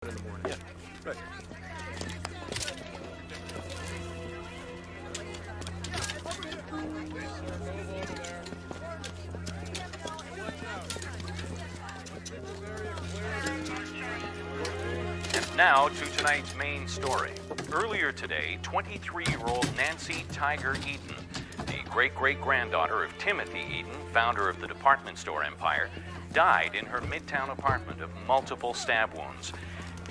in the morning. Yeah, right. And now to tonight's main story. Earlier today, 23-year-old Nancy Tiger Eden, the great-great-granddaughter of Timothy Eden, founder of the department store empire, died in her Midtown apartment of multiple stab wounds.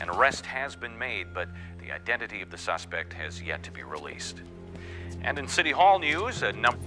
An arrest has been made, but the identity of the suspect has yet to be released. And in City Hall news, a number...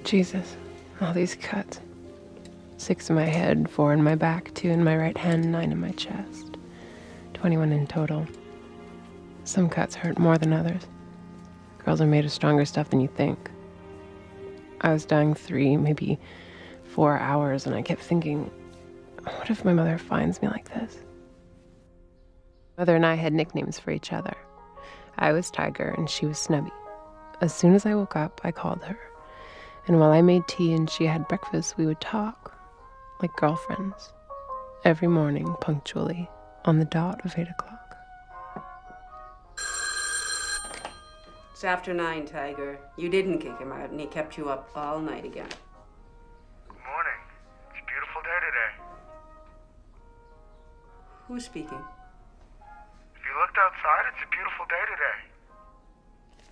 Jesus, all these cuts. 6 in my head, 4 in my back, 2 in my right hand, 9 in my chest. 21 in total. Some cuts hurt more than others. Girls are made of stronger stuff than you think. I was dying 3, maybe 4 hours, and I kept thinking, what if my mother finds me like this? Mother and I had nicknames for each other. I was Tiger, and she was Snubby. As soon as I woke up, I called her. And while I made tea and she had breakfast, we would talk, like girlfriends, every morning, punctually, on the dot of 8 o'clock. It's after 9, Tiger. You didn't kick him out, and he kept you up all night again. Good morning. It's a beautiful day today. Who's speaking? If you looked outside, it's a beautiful day today.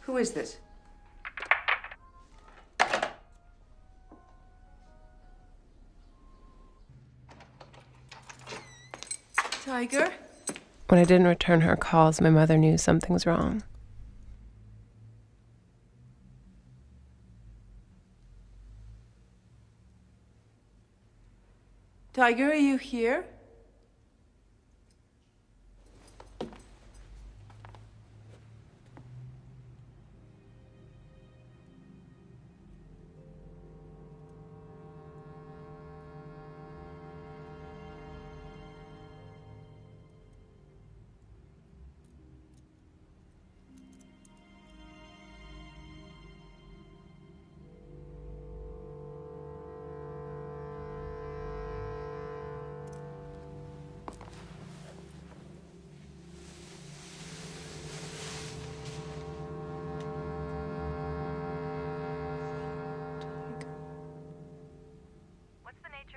Who is this? Tiger? When I didn't return her calls, my mother knew something was wrong. Tiger, are you here?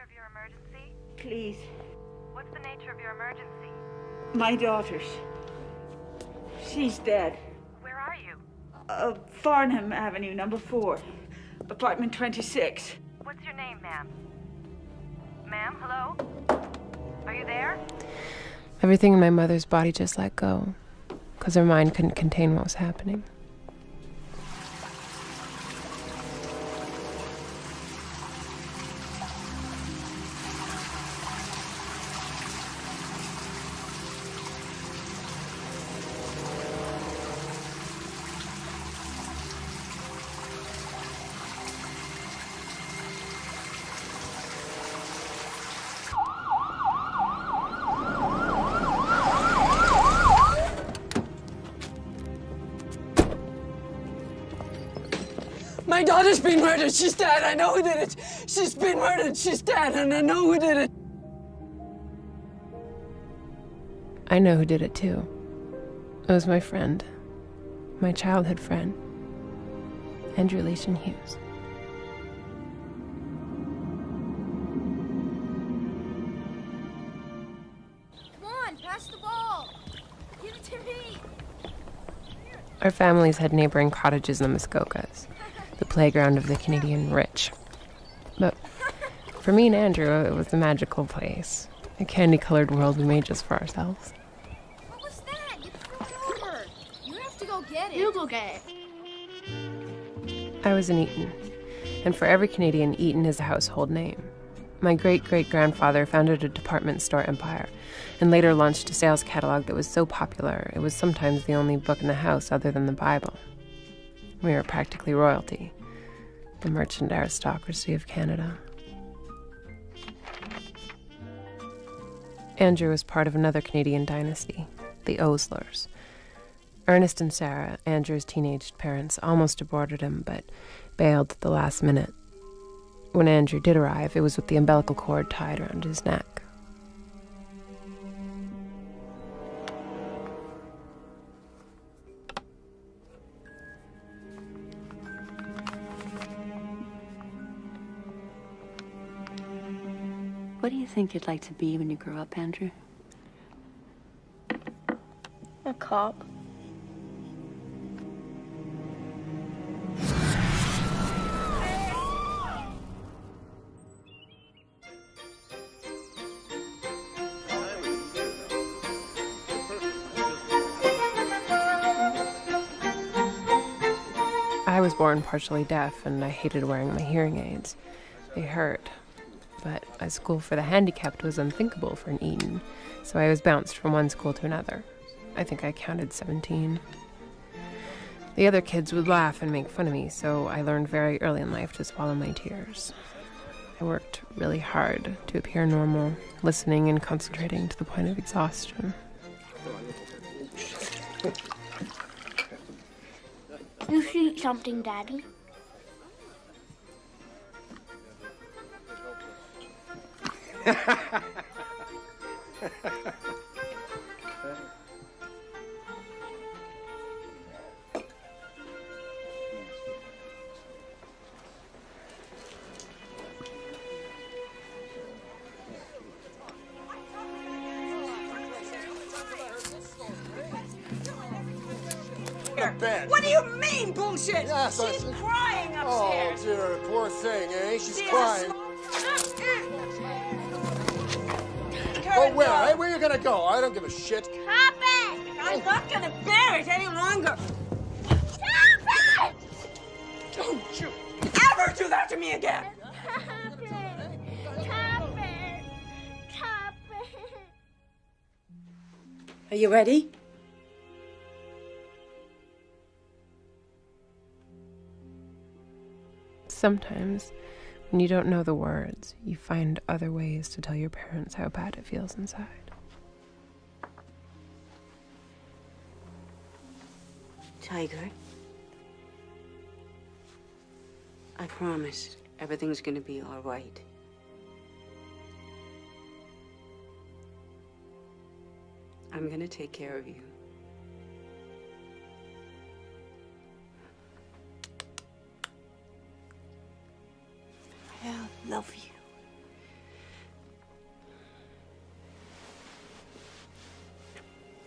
Of your emergency? Please. What's the nature of your emergency? My daughter's. She's dead. Where are you? Farnham Avenue, number 4. Apartment 26. What's your name, ma'am? Ma'am, hello? Are you there? Everything in my mother's body just let go, because her mind couldn't contain what was happening. My daughter's been murdered. She's dead. I know who did it. She's been murdered. She's dead, and I know who did it. I know who did it too. It was my friend. My childhood friend. Andrew Leishon Hughes. Our families had neighboring cottages in the Muskokas, the playground of the Canadian rich. But for me and Andrew, it was a magical place, a candy-colored world we made just for ourselves. What was that? You threw it over. You have to go get it. You go get it. I was an Eaton, and for every Canadian, Eaton is a household name. My great-great-grandfather founded a department store empire and later launched a sales catalog that was so popular it was sometimes the only book in the house other than the Bible. We were practically royalty, the merchant aristocracy of Canada. Andrew was part of another Canadian dynasty, the Oslers. Ernest and Sarah, Andrew's teenaged parents, almost aborted him, but bailed at the last minute. When Andrew did arrive, it was with the umbilical cord tied around his neck. What do you think you'd like to be when you grow up, Andrew? A cop. I was born partially deaf, and I hated wearing my hearing aids. They hurt. But a school for the handicapped was unthinkable for an Eaton, so I was bounced from one school to another. I think I counted 17. The other kids would laugh and make fun of me, so I learned very early in life to swallow my tears. I worked really hard to appear normal, listening and concentrating to the point of exhaustion. You should eat something, Daddy. What do you mean, bullshit? Yeah, She's crying upstairs. Oh, dear, poor thing, eh? She's crying. Go where? Hey, where are you gonna go? I don't give a shit. Stop it! I'm not gonna bear it any longer. Stop it! Don't you ever do that to me again! Stop it! Stop it! Stop it! Are you ready? Sometimes, when you don't know the words, you find other ways to tell your parents how bad it feels inside. Tiger, I promise everything's gonna be all right. I'm gonna take care of you. I love you.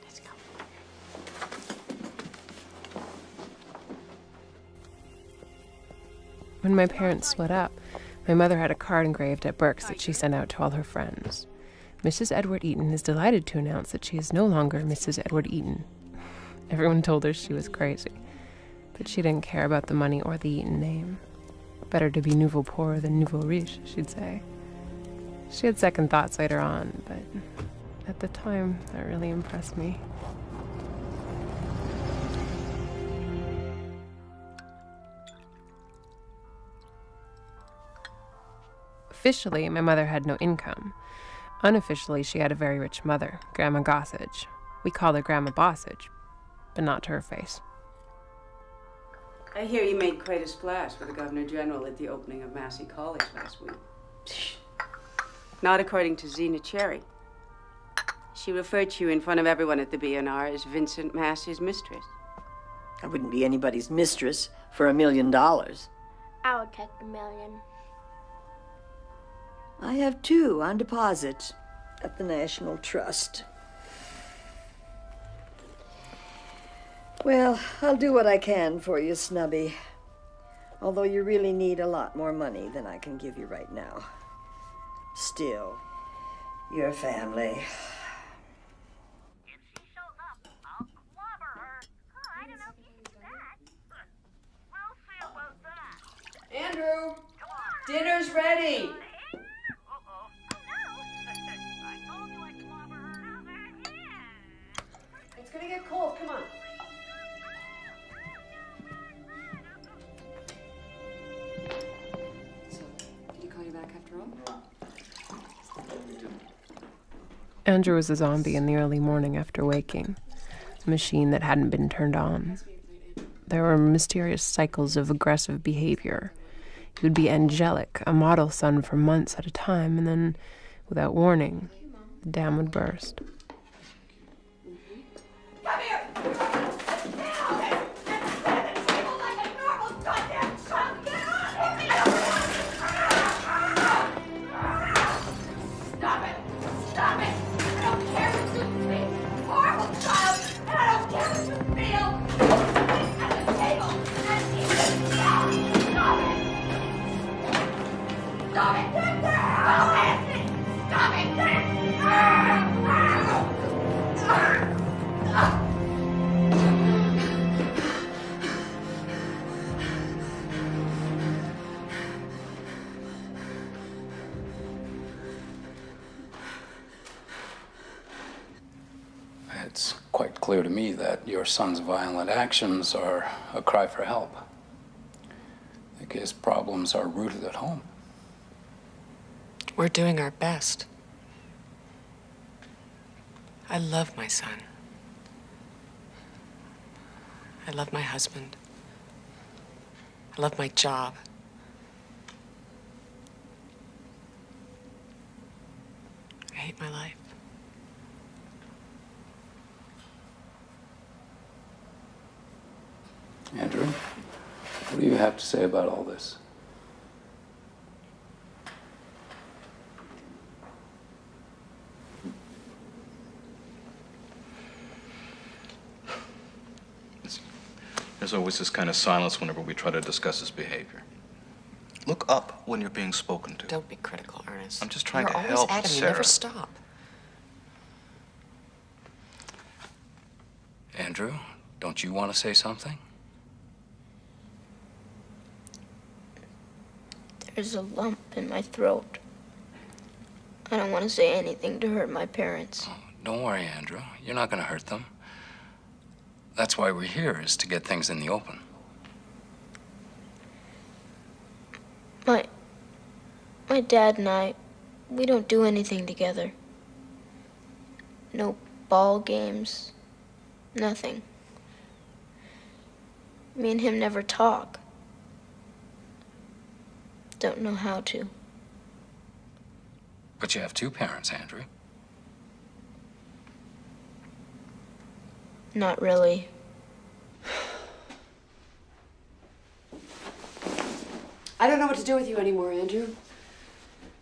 Let's go. When my parents split up, my mother had a card engraved at Burke's that she sent out to all her friends. Mrs. Edward Eaton is delighted to announce that she is no longer Mrs. Edward Eaton. Everyone told her she was crazy, but she didn't care about the money or the Eaton name. Better to be nouveau poor than nouveau riche, she'd say. She had second thoughts later on, but at the time, that really impressed me. Officially, my mother had no income. Unofficially, she had a very rich mother, Grandma Gossage. We called her Grandma Bossage, but not to her face. I hear you made quite a splash with the Governor General at the opening of Massey College last week. Not according to Zena Cherry. She referred to you in front of everyone at the BNR as Vincent Massey's mistress. I wouldn't be anybody's mistress for $1 million. I would take the million. I have 2 on deposit at the National Trust. Well, I'll do what I can for you, Snubby. Although you really need a lot more money than I can give you right now. Still, your family. If she shows up, I'll clobber her. Oh, I don't know if you can do that. We'll see about that. Andrew, Come on. dinner's ready. Uh-oh. Oh, no. I told you I'd clobber her. Over here. It's gonna get cold. Come on. So, did he call you back after all? Andrew was a zombie in the early morning after waking, a machine that hadn't been turned on. There were mysterious cycles of aggressive behavior. He would be angelic, a model son for months at a time, and then, without warning, the dam would burst. Come here! It's quite clear to me that your son's violent actions are a cry for help. I think his problems are rooted at home. We're doing our best. I love my son. I love my husband. I love my job. I hate my life. Andrew, what do you have to say about all this? There's always this kind of silence whenever we try to discuss his behavior. Look up when you're being spoken to. Don't be critical, Ernest. I'm just trying You're to always help at him. You Sarah. never stop. Andrew, don't you want to say something? There's a lump in my throat. I don't want to say anything to hurt my parents. Don't worry, Andrew. You're not going to hurt them. That's why we're here, is to get things in the open. My dad and I, we don't do anything together. No ball games, nothing. Me and him never talk. Don't know how to. But you have two parents, Andrew. Not really. I don't know what to do with you anymore, Andrew.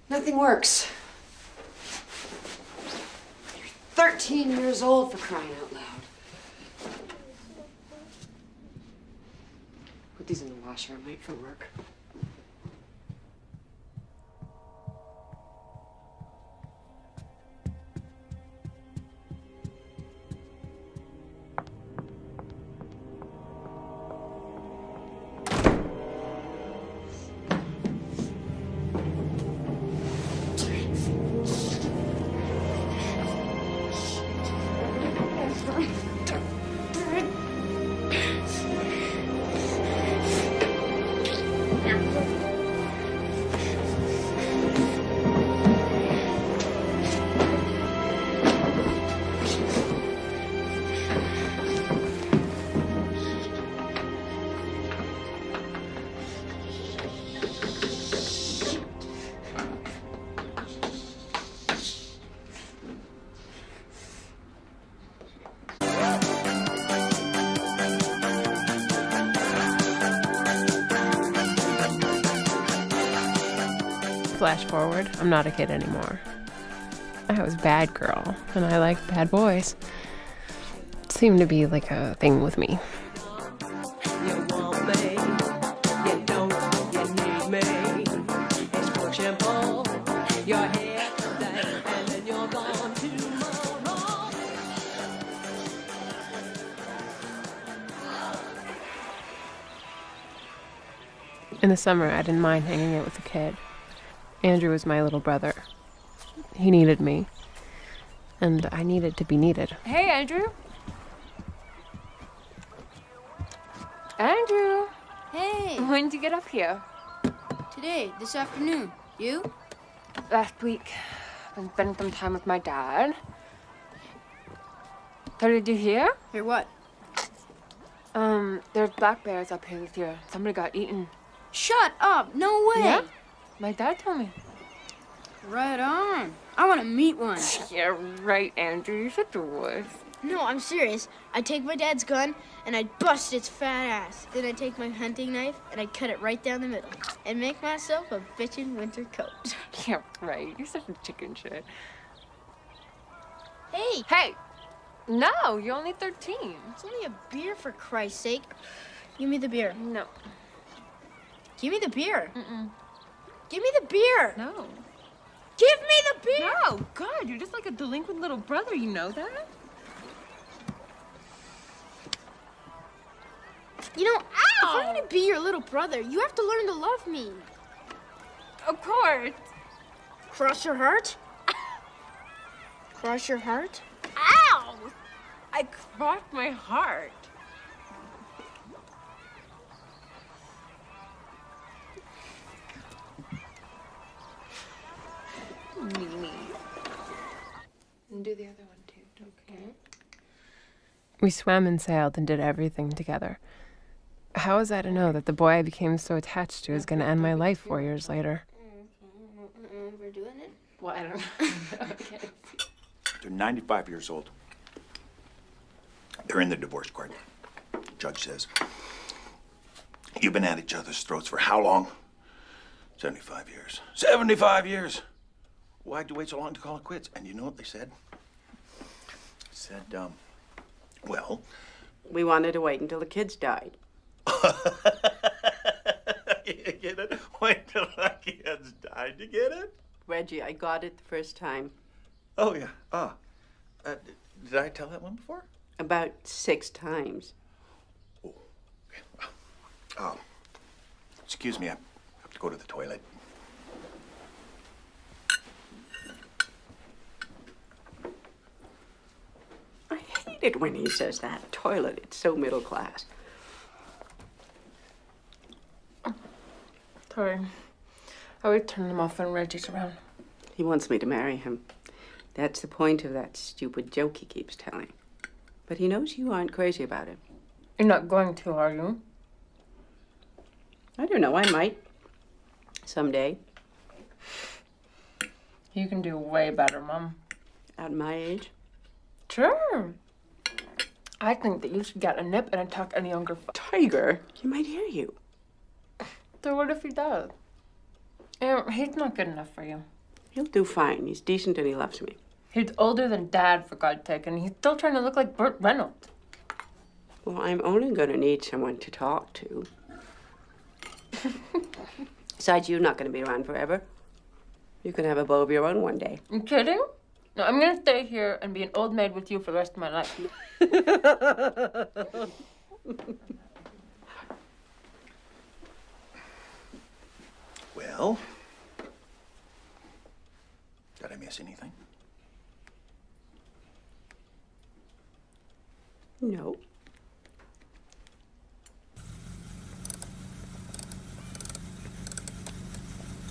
Nothing works. You're 13 years old, for crying out loud. Put these in the washer. I'm late for work. Flash forward, I'm not a kid anymore. I was bad girl, and I liked bad boys. seemed to be like a thing with me. In the summer, I didn't mind hanging out with the kid. Andrew was my little brother. He needed me, and I needed to be needed. Hey, Andrew. Andrew. Hey. When did you get up here? Today, this afternoon. You? Last week. I've been spending some time with my dad. So did you hear? Hear what? There's black bears up here this year. Somebody got eaten. Shut up! No way! Yeah? My dad told me. Right on. I want to meet one. Yeah, right, Andrew. You're such a wuss. No, I'm serious. I take my dad's gun and I bust its fat ass. Then I take my hunting knife and I cut it right down the middle and make myself a bitchin' winter coat. Yeah, right. You're such a chicken shit. Hey! Hey! No, you're only 13. It's only a beer, for Christ's sake. Give me the beer. No. Give me the beer. Mm-mm. Give me the beer. No. Give me the beer. No, God, you're just like a delinquent little brother. You know that? You know, if I'm gonna be your little brother, you have to learn to love me. Of course. Cross your heart? Cross your heart? Ow! I crossed my heart. Mimi. And do the other one too, okay? We swam and sailed and did everything together. How was I to know that the boy I became so attached to is going to end my life 4 years later? We're doing it? Well, I don't know. Okay. They're 95 years old. They're in the divorce court. The judge says, you've been at each other's throats for how long? 75 years. 75 years! Why'd you wait so long to call it quits? And you know what they said? Said, well... We wanted to wait until the kids died. You get it? Wait till the kids died. You get it? Reggie, I got it the first time. Oh, yeah. Did I tell that one before? About 6 times. Oh, okay. Excuse me, I have to go to the toilet. I hate it when he says that. Toilet, it's so middle class. Sorry. I would turn them off when Reggie's around. He wants me to marry him. That's the point of that stupid joke he keeps telling. But he knows you aren't crazy about it. You're not going to, are you? I don't know, I might. Someday. You can do way better, Mom. At my age? Sure. I think that you should get a nip and a tuck and a younger Tiger, he might hear you. So what if he does? He's not good enough for you. He'll do fine. He's decent and he loves me. He's older than Dad, for God's sake, and he's still trying to look like Burt Reynolds. Well, I'm only going to need someone to talk to. Besides, you're not going to be around forever. You can have a beau of your own one day. You kidding? No, I'm going to stay here and be an old maid with you for the rest of my life. Well, did I miss anything? No.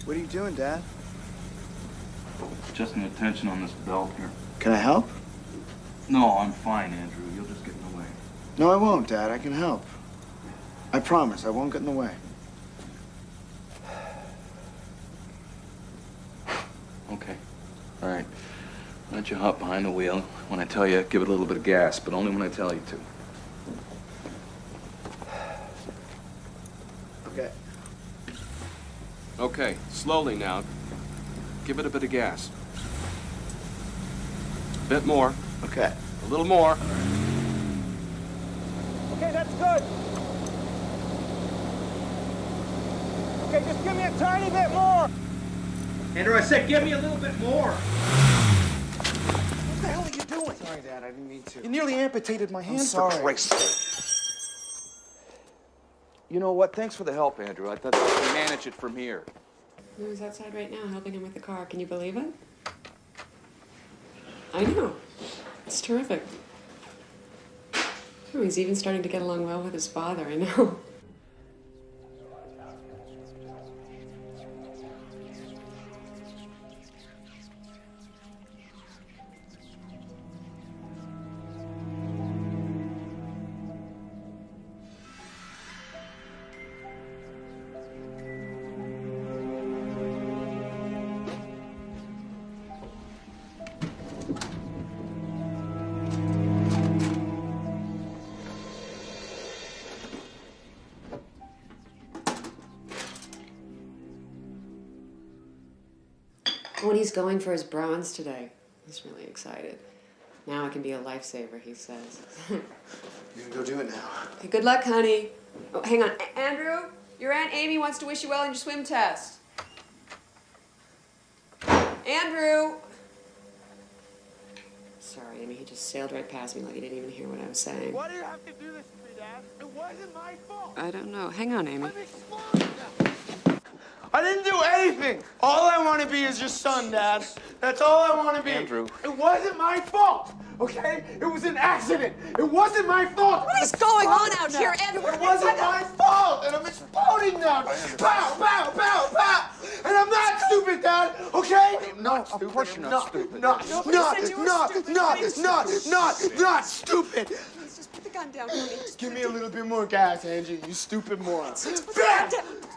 What are you doing, Dad? Just an attention on this belt here. Can I help? No, I'm fine, Andrew. You'll just get in the way. No, I won't, Dad. I can help. I promise I won't get in the way. Okay. All right. Why don't you hop behind the wheel? When I tell you, give it a little bit of gas, but only when I tell you to. Okay. Okay, slowly now. Give it a bit of gas. A bit more. Okay. A little more. good. Okay, just give me a tiny bit more. Andrew, I said give me a little bit more. What the hell are you doing? Sorry, Dad, I didn't mean to. You nearly amputated my hand. I'm sorry. For Christ's sake. You know what? Thanks for the help, Andrew. I thought I could manage it from here. He's outside right now helping him with the car. Can you believe it? I know. It's terrific. Oh, he's even starting to get along well with his father, I know. Oh, and he's going for his bronze today. He's really excited. Now I can be a lifesaver, he says. You can go do it now. Okay, good luck, honey. Oh, hang on. Andrew, your Aunt Amy wants to wish you well on your swim test. Andrew! Sorry, Amy, he just sailed right past me like he didn't even hear what I was saying. Why do you have to do this to me, Dad? It wasn't my fault. I don't know. Hang on, Amy. I'm exploding now. I didn't do anything. All I want to be is your son, Dad. That's all I want to be. Andrew. It wasn't my fault, okay? It was an accident. It wasn't my fault. What is going on out here, Andrew? It wasn't my fault, and I'm exploding now. Pow, pow, pow, pow. And I'm not stupid, Dad, okay? No, of course you're not stupid. Not stupid. Please, just put the gun down, honey. Give me a little bit more gas, Angie, you stupid moron. Bam!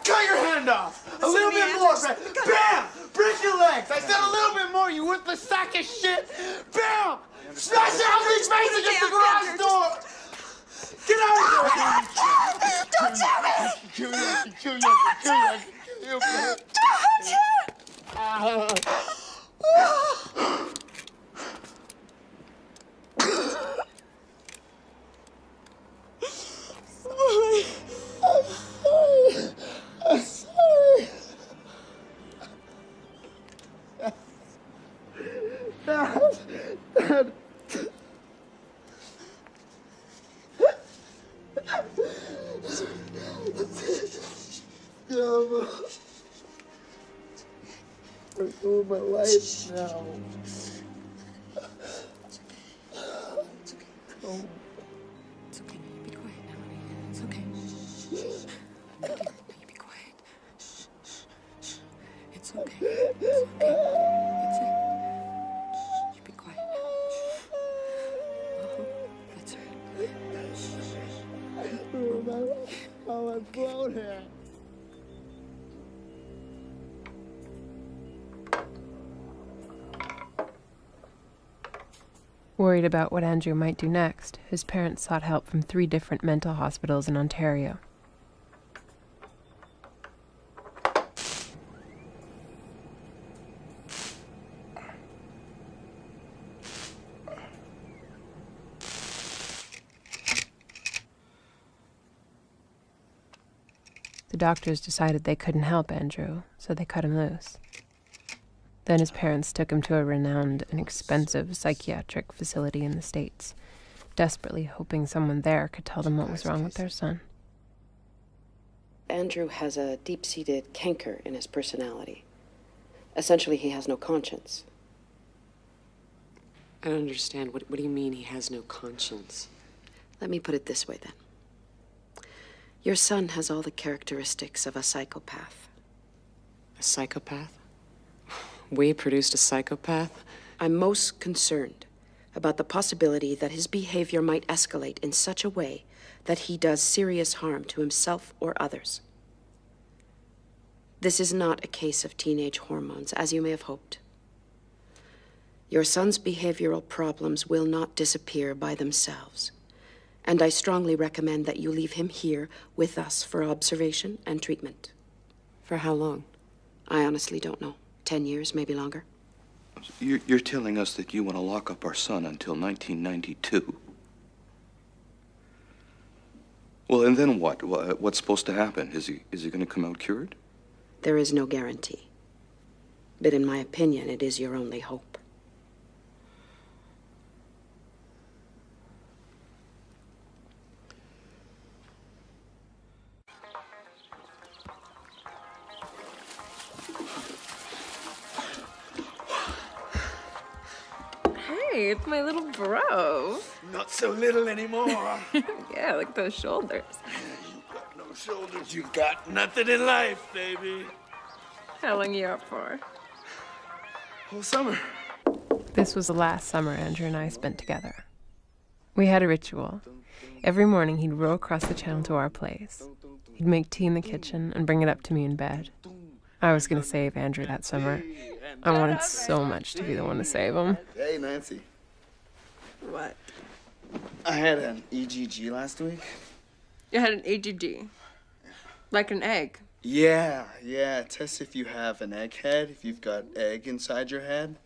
Cut your hand off! A little bit more, bam! Break your legs! I said a little bit more, you worthless sack of shit! Bam! Smash the ugly face against the garage door! Get out of here! Don't tell me! Kill you! I'm sorry. Dad. I'm doing my life now. Oh. It's okay. Be quiet now, honey. It's okay. No, you be quiet. Shh. It's okay. It's okay. That's it. You be quiet now. That's right. Remember how I float here. Worried about what Andrew might do next, his parents sought help from 3 different mental hospitals in Ontario. The doctors decided they couldn't help Andrew, so they cut him loose. Then his parents took him to a renowned and expensive psychiatric facility in the States, desperately hoping someone there could tell them what was wrong with their son. Andrew has a deep-seated canker in his personality. Essentially, he has no conscience. I don't understand. What do you mean he has no conscience? Let me put it this way, then. Your son has all the characteristics of a psychopath. A psychopath? We produced a psychopath? I'm most concerned about the possibility that his behavior might escalate in such a way that he does serious harm to himself or others. This is not a case of teenage hormones, as you may have hoped. Your son's behavioral problems will not disappear by themselves, and I strongly recommend that you leave him here with us for observation and treatment. For how long? I honestly don't know. 10 years, maybe longer. You're telling us that you want to lock up our son until 1992? Well, and then what? What's supposed to happen? Is he going to come out cured? There is no guarantee. But in my opinion, it is your only hope. Hey, it's my little bro. Not so little anymore. Yeah, look at those shoulders. You got no shoulders. You got nothing in life, baby. How long are you up for? Whole summer. This was the last summer Andrew and I spent together. We had a ritual. Every morning he'd row across the channel to our place. He'd make tea in the kitchen and bring it up to me in bed. I was going to save Andrew that summer. I wanted so much to be the one to save him. Hey, Nancy. What? I had an EGG last week. You had an EGG? Like an egg? Yeah. It tests if you have an egghead, if you've got egg inside your head.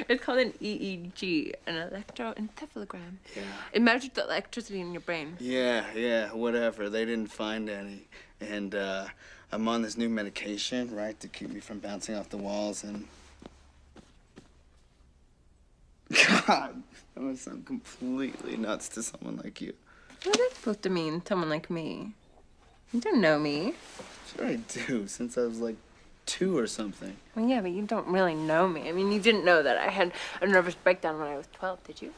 It's called an EEG, an electroencephalogram. Yeah. It measures the electricity in your brain. Yeah, whatever. They didn't find any. And I'm on this new medication, right, to keep me from bouncing off the walls, and... God, that must sound completely nuts to someone like you. What is that supposed to mean, someone like me? You don't know me. Sure I do, since I was like 2 or something. Well, yeah, but you don't really know me. I mean, you didn't know that I had a nervous breakdown when I was 12, did you?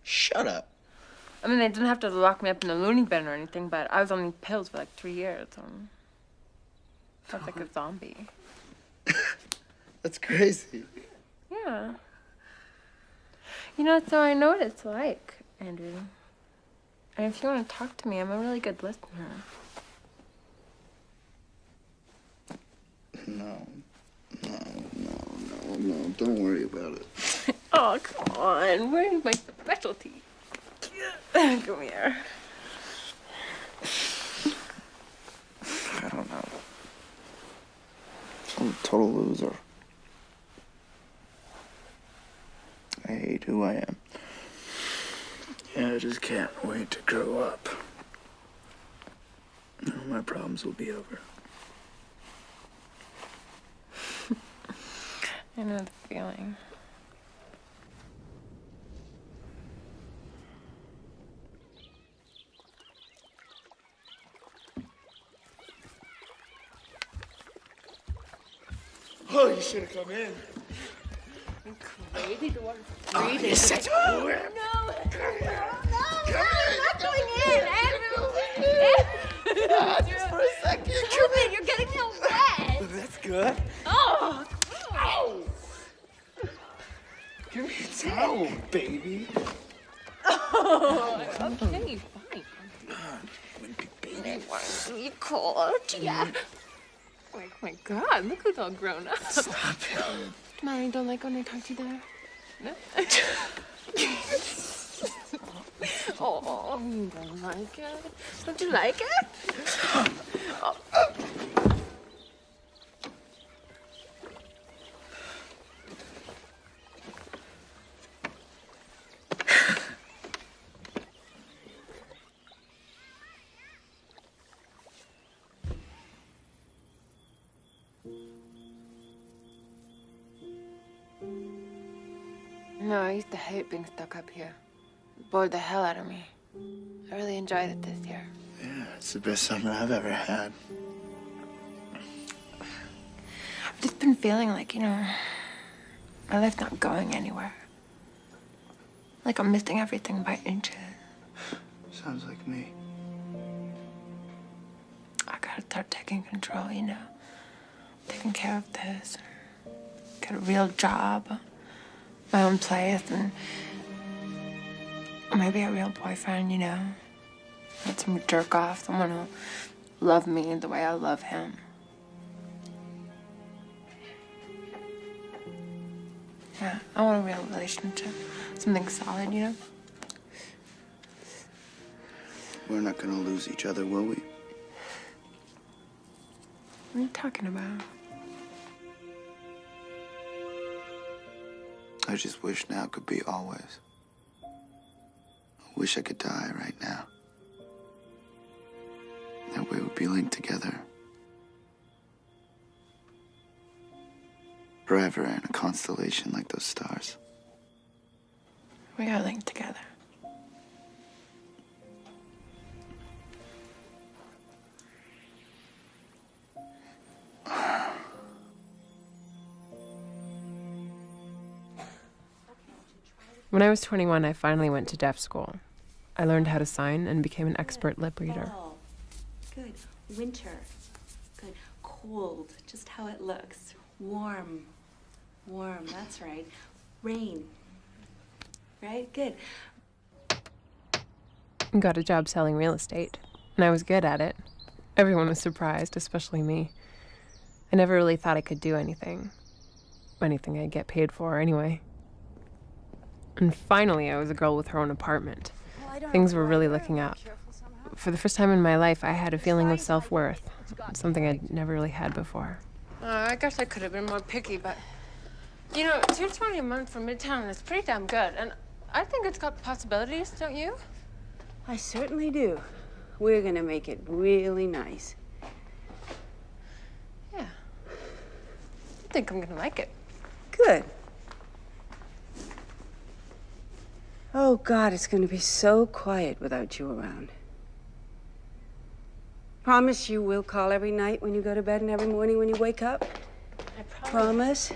Shut up. I mean, they didn't have to lock me up in a loony bin or anything, but I was on these pills for like 3 years. I was like a zombie. That's crazy. Yeah. You know, so I know what it's like, Andrew. And if you want to talk to me, I'm a really good listener. No, don't worry about it. Oh, come on. Where's my specialty? Come here. I don't know. I'm a total loser. I hate who I am. Yeah, I just can't wait to grow up. All my problems will be over. I know the feeling. Oh, you should have come in. I'm crazy to want to Oh, breathe. you're such a whip. No, I'm not going in, Andrew. Just for a second. Stop it, you're getting me all wet. That's good. Oh. Ow! Give me a towel, baby. Oh, okay, fine. You cold? Yeah. Oh my God, look who's all grown up. Stop it. Mommy, you don't like when I talk to you there? No? Oh, you don't like it? Don't you like it? Oh. No, I used to hate being stuck up here. It bored the hell out of me. I really enjoyed it this year. Yeah, it's the best summer I've ever had. I've just been feeling like, you know, my life's not going anywhere. Like I'm missing everything by inches. Sounds like me. I gotta start taking control, you know. Taking care of this. Get a real job. My own place, and maybe a real boyfriend, you know. Not some jerk off, someone who'll love me the way I love him. Yeah, I want a real relationship. Something solid, you know? We're not gonna lose each other, will we? What are you talking about? I just wish now could be always. I wish I could die right now. we would be linked together. Forever in a constellation like those stars. We are linked together. When I was 21, I finally went to deaf school. I learned how to sign and became an expert lip reader. Fall. Good. Winter. Good. Cold. Just how it looks. Warm. Warm. That's right. Rain. Right? Good. Got a job selling real estate, and I was good at it. Everyone was surprised, especially me. I never really thought I could do anything. Anything I'd get paid for, anyway. And finally, I was a girl with her own apartment. Things were really looking up. For the first time in my life, I had a feeling of self-worth, something I'd never really had before. I guess I could have been more picky, but you know, $220 a month for Midtown is pretty damn good, and I think it's got possibilities, don't you? I certainly do. We're gonna make it really nice. Yeah. I think I'm gonna like it. Good. Oh, God, it's gonna be so quiet without you around. Promise you will call every night when you go to bed and every morning when you wake up? I Promise?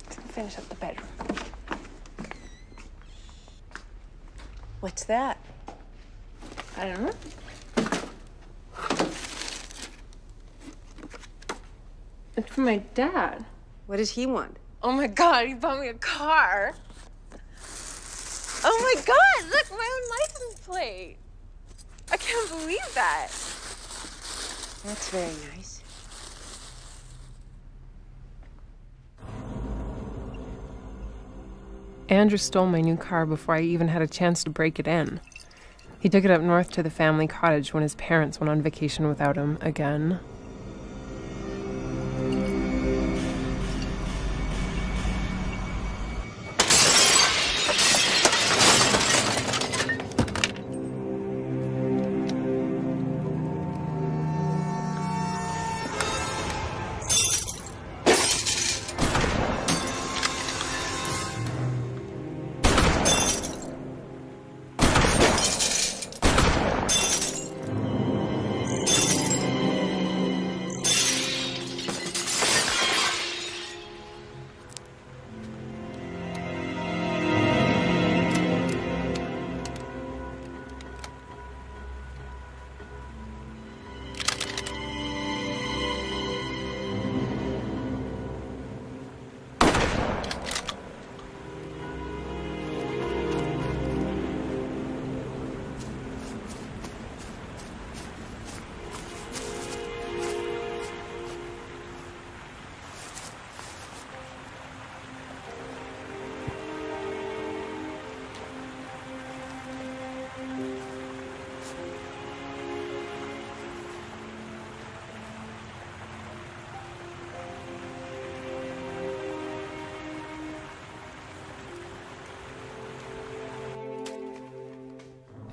Let's finish up the bedroom. What's that? I don't know. It's for my dad. What does he want? Oh my God, he bought me a car. Oh my God, look, my own license plate. I can't believe that. That's very nice. Andrew stole my new car before I even had a chance to break it in. He took it up north to the family cottage when his parents went on vacation without him again.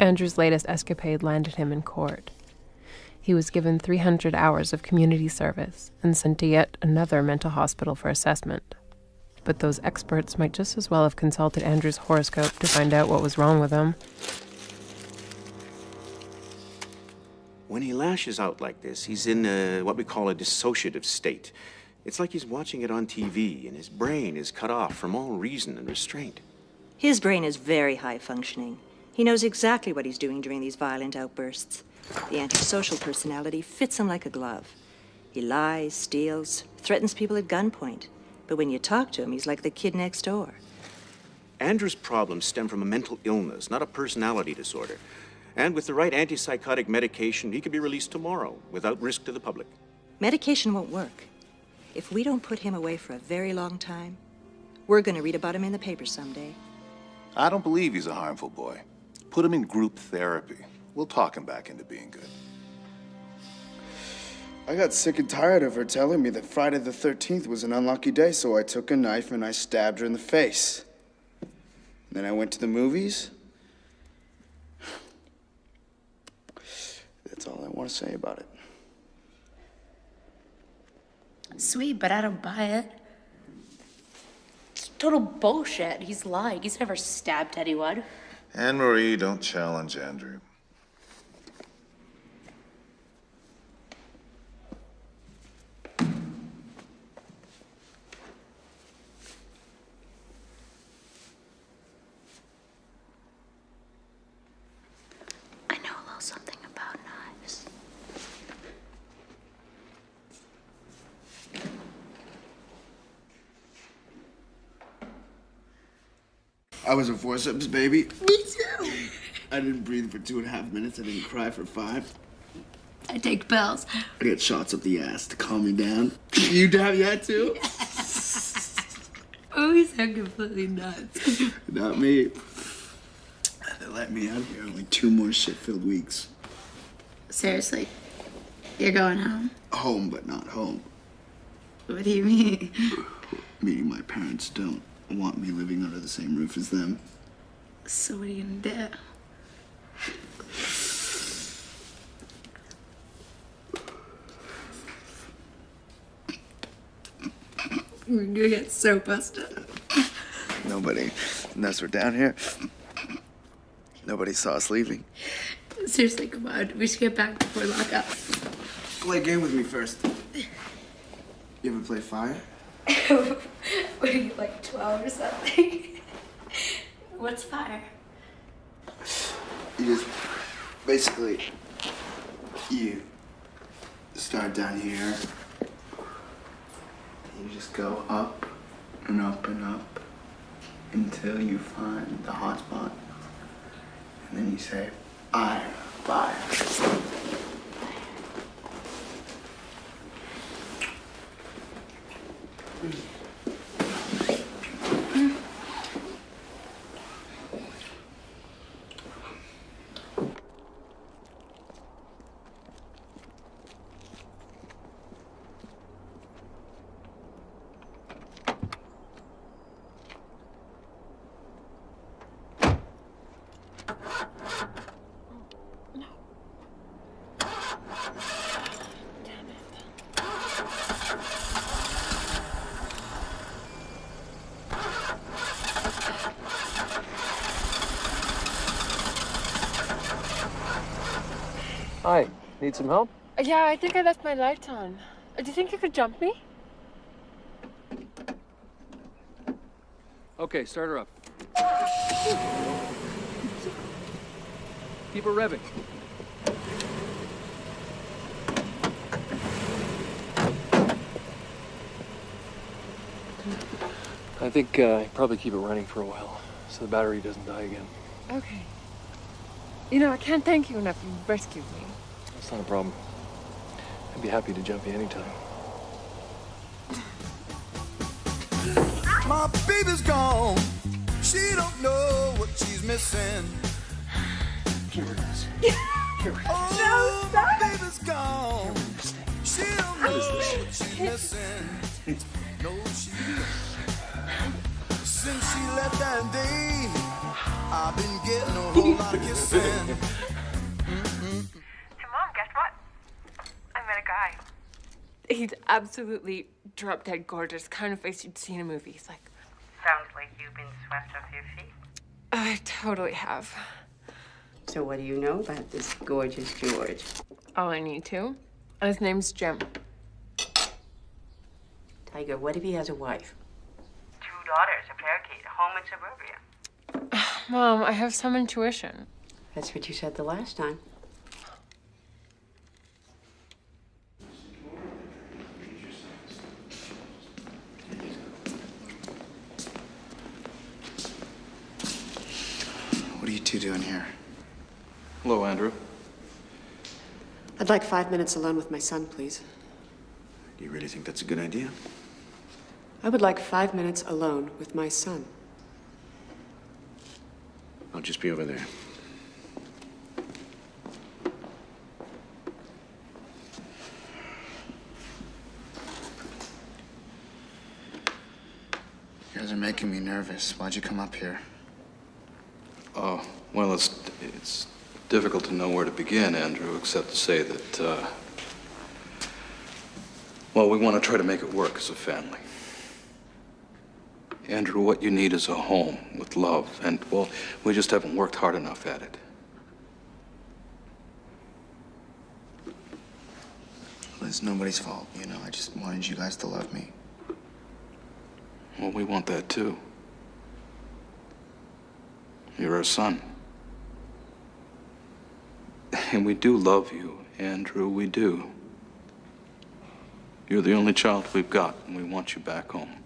Andrew's latest escapade landed him in court. He was given 300 hours of community service and sent to yet another mental hospital for assessment. But those experts might just as well have consulted Andrew's horoscope to find out what was wrong with him. When he lashes out like this, he's in what we call a dissociative state. It's like he's watching it on TV, and his brain is cut off from all reason and restraint. His brain is very high functioning. He knows exactly what he's doing during these violent outbursts. The antisocial personality fits him like a glove. He lies, steals, threatens people at gunpoint. But when you talk to him, he's like the kid next door. Andrew's problems stem from a mental illness, not a personality disorder. And with the right antipsychotic medication, he could be released tomorrow without risk to the public. Medication won't work. If we don't put him away for a very long time, we're going to read about him in the paper someday. I don't believe he's a harmful boy. Put him in group therapy. We'll talk him back into being good. I got sick and tired of her telling me that Friday the 13th was an unlucky day, so I took a knife and I stabbed her in the face. Then I went to the movies. That's all I want to say about it. Sweet, but I don't buy it. It's total bullshit. He's lying. He's never stabbed anyone. Anne-Marie, don't challenge Andrew. I know a little something about knives. I was a forceps baby. Me too. I didn't breathe for 2.5 minutes. I didn't cry for 5. I take pills. I get shots up the ass to calm me down. You have that too? Oh, you sound completely nuts. Not me. They let me out here only 2 more shit-filled weeks. Seriously, you're going home? Home, but not home. What do you mean? Meaning my parents don't want me living under the same roof as them. So what are you gonna do? We're gonna get so busted. Nobody, unless we're down here, nobody saw us leaving. Seriously, come on. We should get back before lockup. Play a game with me first. You ever play fire? What are you, like 12 or something? What's fire? You just, basically, you start down here. You just go up and up and up until you find the hot spot. And then you say, fire, fire. Hi, need some help? Yeah, I think I left my lights on. Do you think you could jump me? Okay, start her up. Keep her revving. I think probably keep it running for a while so the battery doesn't die again. Okay. You know, I can't thank you enough. You rescued me. That's not a problem. I'd be happy to jump you anytime. My baby's gone. She don't know what she's missing. Here it is. Here it is. Oh, my baby's gone. She don't know what she's missing. No, she don't. Since she left that day, I've been getting a whole lot of kissing. Hey, Mom, guess what? I met a guy. He's absolutely drop-dead gorgeous, kind of face you'd see in a movie. He's like, Sounds like you've been swept off your feet. I totally have. So what do you know about this gorgeous George? All I need to. And his name's Jim. Tiger, what if he has a wife? 2 daughters, a parakeet, a home in suburbia. Mom, I have some intuition. That's what you said the last time. What are you two doing here? Hello, Andrew. I'd like 5 minutes alone with my son, please. Do you really think that's a good idea? I would like 5 minutes alone with my son. I'll just be over there. You guys are making me nervous. Why'd you come up here? Oh, well, it's difficult to know where to begin, Andrew, except to say that, well, we want to try to make it work as a family. Andrew, what you need is a home with love, and, well, we just haven't worked hard enough at it. Well, it's nobody's fault, you know? I just wanted you guys to love me. Well, we want that, too. You're our son. And we do love you, Andrew, we do. You're the only child we've got, and we want you back home.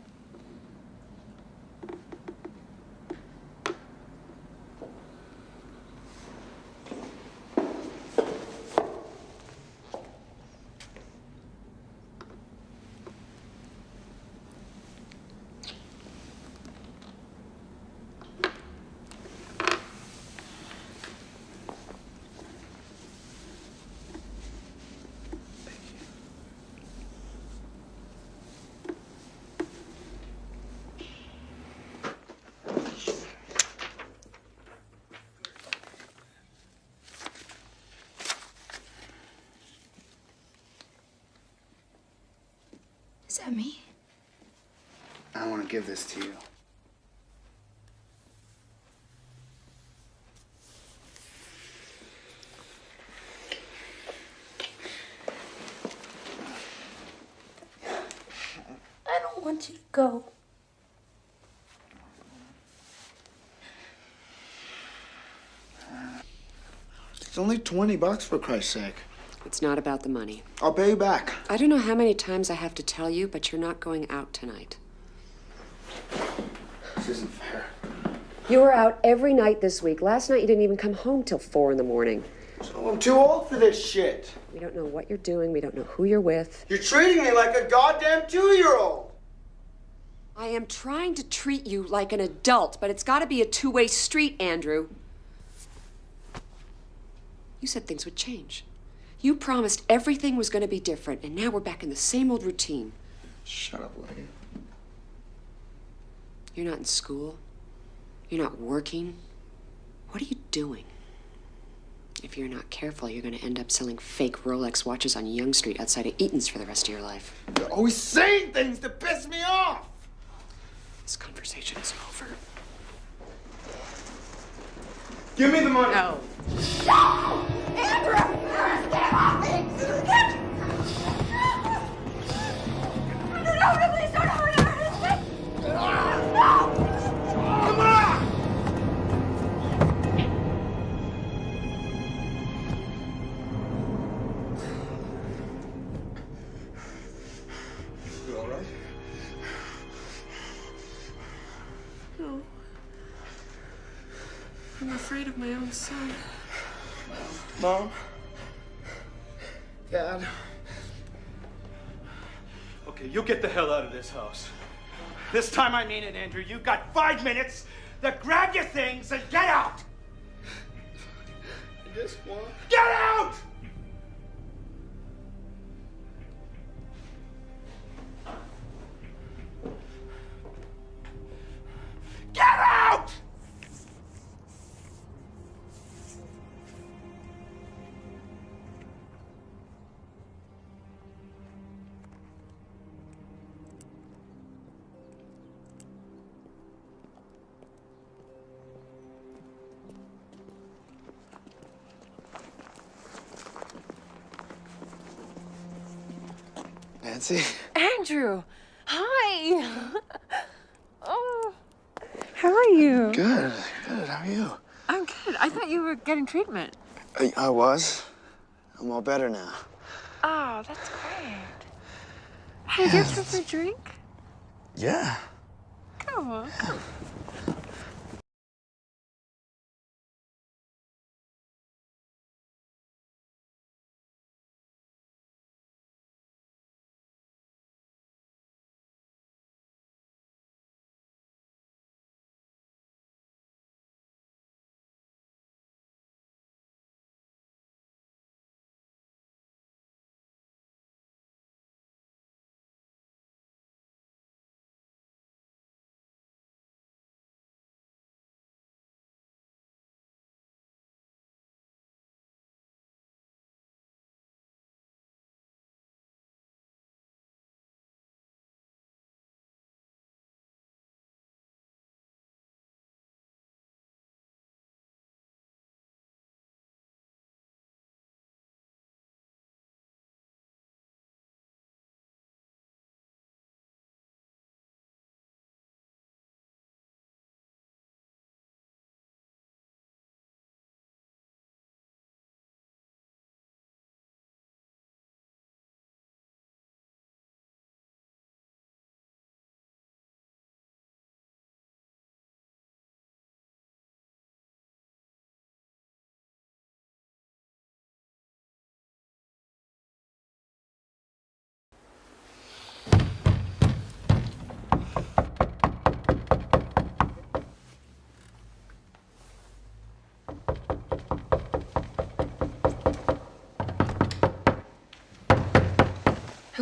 Is that me? I want to give this to you. I don't want you to go. It's only $20 for Christ's sake. It's not about the money. I'll pay you back. I don't know how many times I have to tell you, but you're not going out tonight. This isn't fair. You were out every night this week. Last night you didn't even come home till 4 in the morning. So I'm too old for this shit. We don't know what you're doing. We don't know who you're with. You're treating me like a goddamn 2-year-old. I am trying to treat you like an adult, but it's got to be a two-way street, Andrew. You said things would change. You promised everything was going to be different, and now we're back in the same old routine. Shut up, lady. You're not in school. You're not working. What are you doing? If you're not careful, you're going to end up selling fake Rolex watches on Young Street outside of Eaton's for the rest of your life. You're always saying things to piss me off. This conversation is over. Give me the money. No. No! Andrew! Get off me! No, please don't hurt her! No! Come on! You all right? No. I'm afraid of my own son. Mom? Dad? Okay, you get the hell out of this house. This time I mean it, Andrew. You've got 5 minutes to grab your things and get out! I just want... Get out! Get out! Nancy? Andrew! Hi! Oh. How are you? Good. Good. How are you? I'm good. I thought you were getting treatment. I was. I'm all better now. Oh, that's great. Hey, do you have something to drink? Yeah. Come on.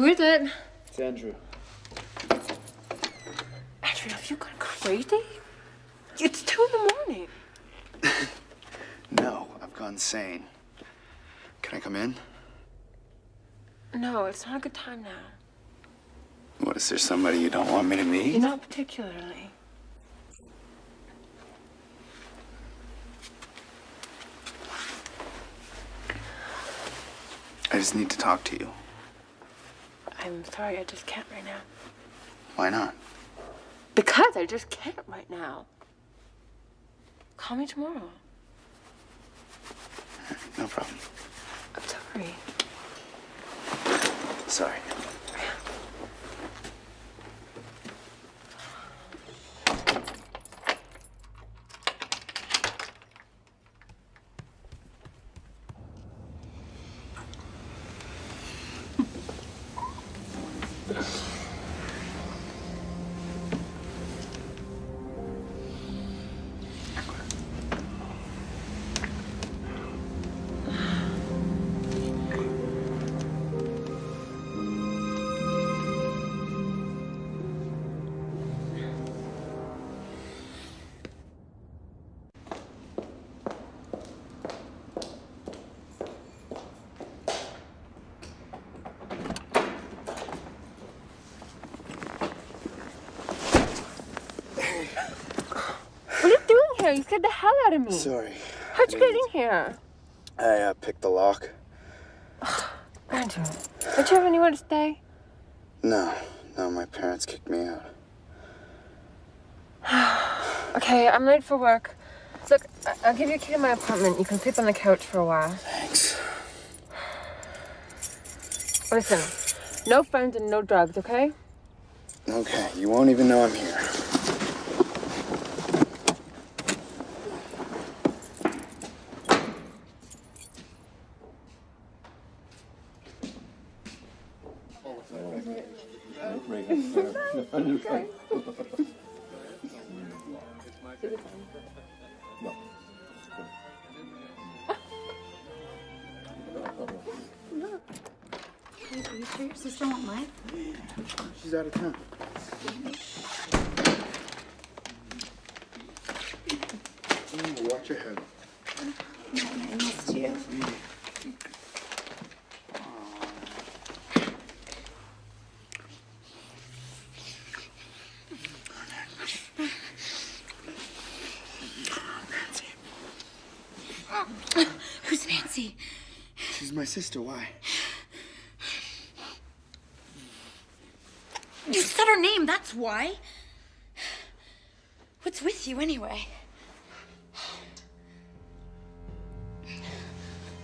Who is it? It's Andrew. Andrew, have you gone crazy? It's 2 in the morning. No, I've gone sane. Can I come in? No, it's not a good time now. What, is there somebody you don't want me to meet? Not particularly. I just need to talk to you. I'm sorry, I just can't right now. Why not? Because I just can't right now. Call me tomorrow. No problem. I'm sorry. Sorry. What are you doing here? You scared the hell out of me. Sorry. How'd you get in here? I picked the lock. Andrew, don't you have anywhere to stay? No, my parents kicked me out. Okay, I'm late for work. Look, I'll give you a key to my apartment. You can sleep on the couch for a while. Thanks. Listen, no friends and no drugs, okay? Okay, you won't even know I'm here. Are you sure your sister won't mind? She's out of town. Watch your head. I missed you. Who's Nancy? She's my sister. Why? You said her name, that's why. What's with you anyway?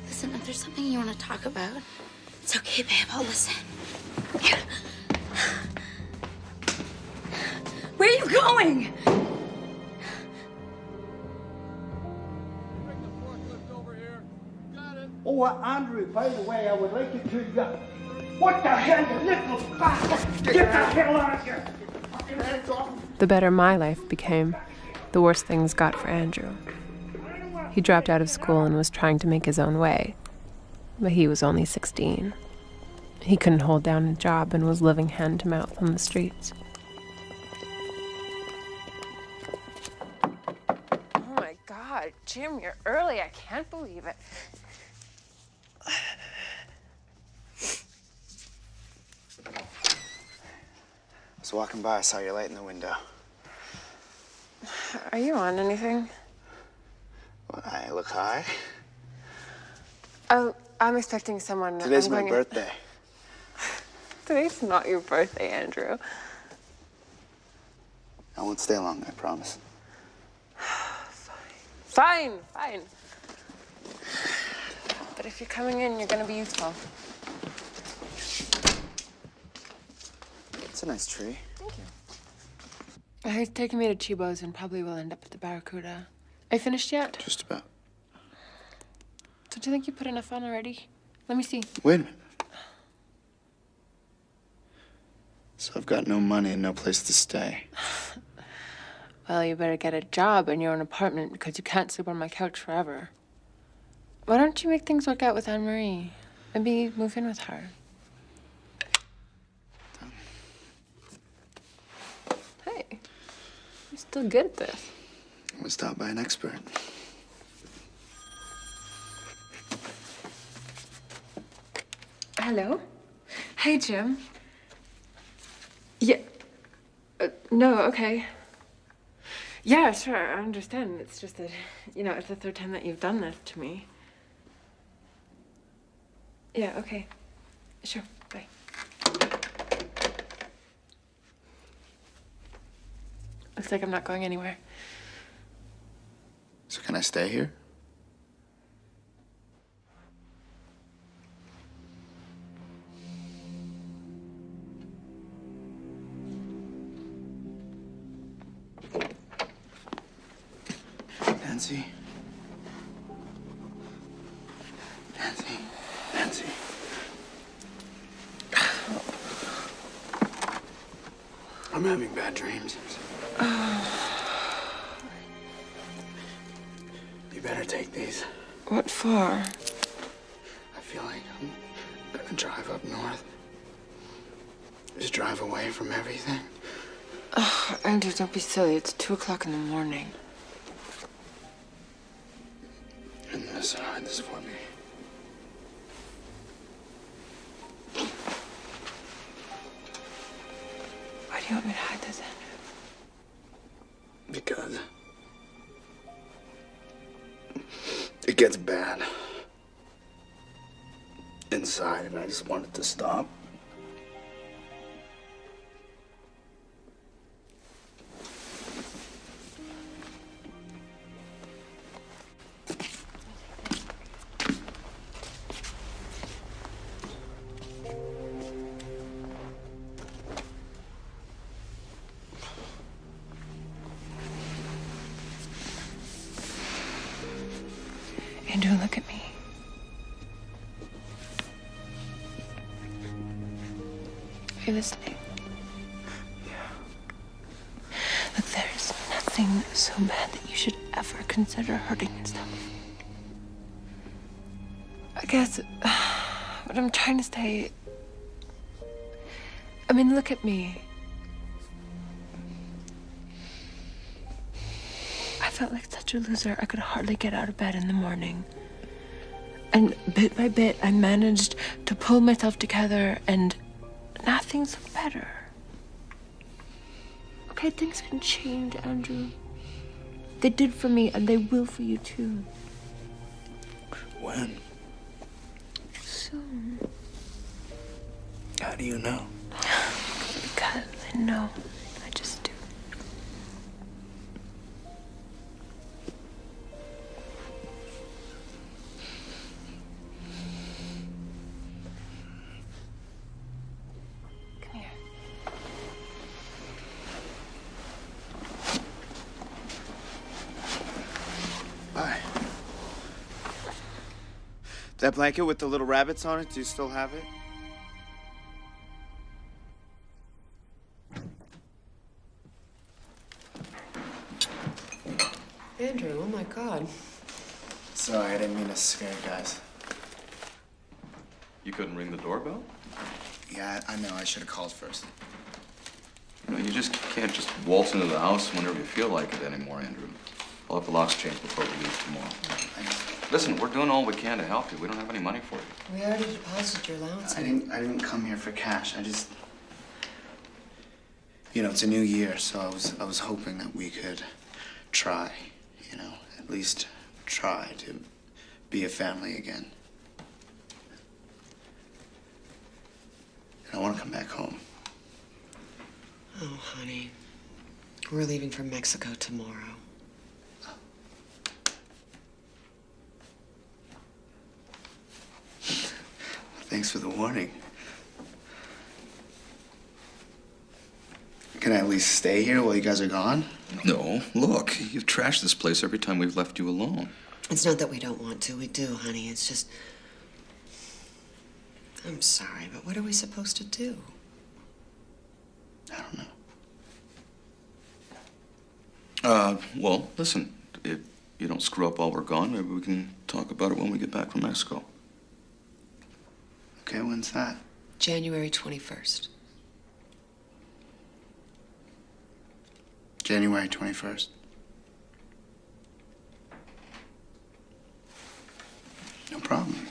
Listen, if there's something you want to talk about, it's okay, babe, I'll listen. Where are you going? Oh, Andrew, by the way, I would like you to... What the hell, you little bastard? Get the hell out of here! Fucking hands off! The better my life became, the worse things got for Andrew. He dropped out of school and was trying to make his own way, but he was only 16. He couldn't hold down a job and was living hand to mouth on the streets. Oh my God, Jim, you're early. I can't believe it. I was walking by, I saw your light in the window. Are you on anything? Well, I look high. Oh, I'm expecting someone. Today's my birthday. Today's not your birthday, Andrew. I won't stay long, I promise. Fine. But if you're coming in, you're gonna be useful. It's a nice tree. Thank you. He's taking me to Chibo's and probably will end up at the Barracuda. Are you finished yet? Just about. Don't you think you put enough on already? Let me see. Wait a minute. So I've got no money and no place to stay. Well, you better get a job in your own apartment because you can't sleep on my couch forever. Why don't you make things work out with Anne-Marie? Maybe move in with her. You're still good at this. I was taught by an expert. Hello? Hey, Jim. Yeah. No, okay. Yeah, sure, I understand. It's just that, you know, it's the third time that you've done this to me. Yeah, okay. Sure, bye. Looks like I'm not going anywhere. So can I stay here? Nancy. Nancy. Nancy. I'm having bad dreams. You better take these. What for? I feel like I'm gonna drive up north. Just drive away from everything. Ugh, Andrew, don't be silly. It's 2 o'clock in the morning. And this, hide this for me. Why do you want me to hide this, Andrew? Because it gets bad inside, and I just want it to stop. Andrew, look at me. Are you listening? Yeah. Look, there's nothing so bad that you should ever consider hurting yourself. I guess what I'm trying to say... I mean, look at me. I felt like such a loser. I could hardly get out of bed in the morning. And bit by bit, I managed to pull myself together, and now things look better. Okay, things can change, Andrew. They did for me, and they will for you, too. When? Soon. How do you know? Because I know. I just do. Come here. Bye. That blanket with the little rabbits on it, do you still have it? Andrew, oh my God. Sorry, I didn't mean to scare you guys. You couldn't ring the doorbell? Yeah, I know. I should have called first. You know, you just can't just waltz into the house whenever you feel like it anymore, Andrew. I'll have the locks changed before we leave tomorrow. Listen, we're doing all we can to help you. We don't have any money for you. We already deposited your allowance. I didn't come here for cash. I just, you know, it's a new year, so I was hoping that we could try, you know, at least try to be a family again. And I want to come back home. Oh, honey. We're leaving for Mexico tomorrow. Thanks for the warning. Can I at least stay here while you guys are gone? No, look, you've trashed this place every time we've left you alone. It's not that we don't want to. We do, honey. It's just... I'm sorry, but what are we supposed to do? I don't know. Well, listen, if you don't screw up while we're gone, maybe we can talk about it when we get back from Mexico. Okay, when's that? January 21st. January 21st. No problem.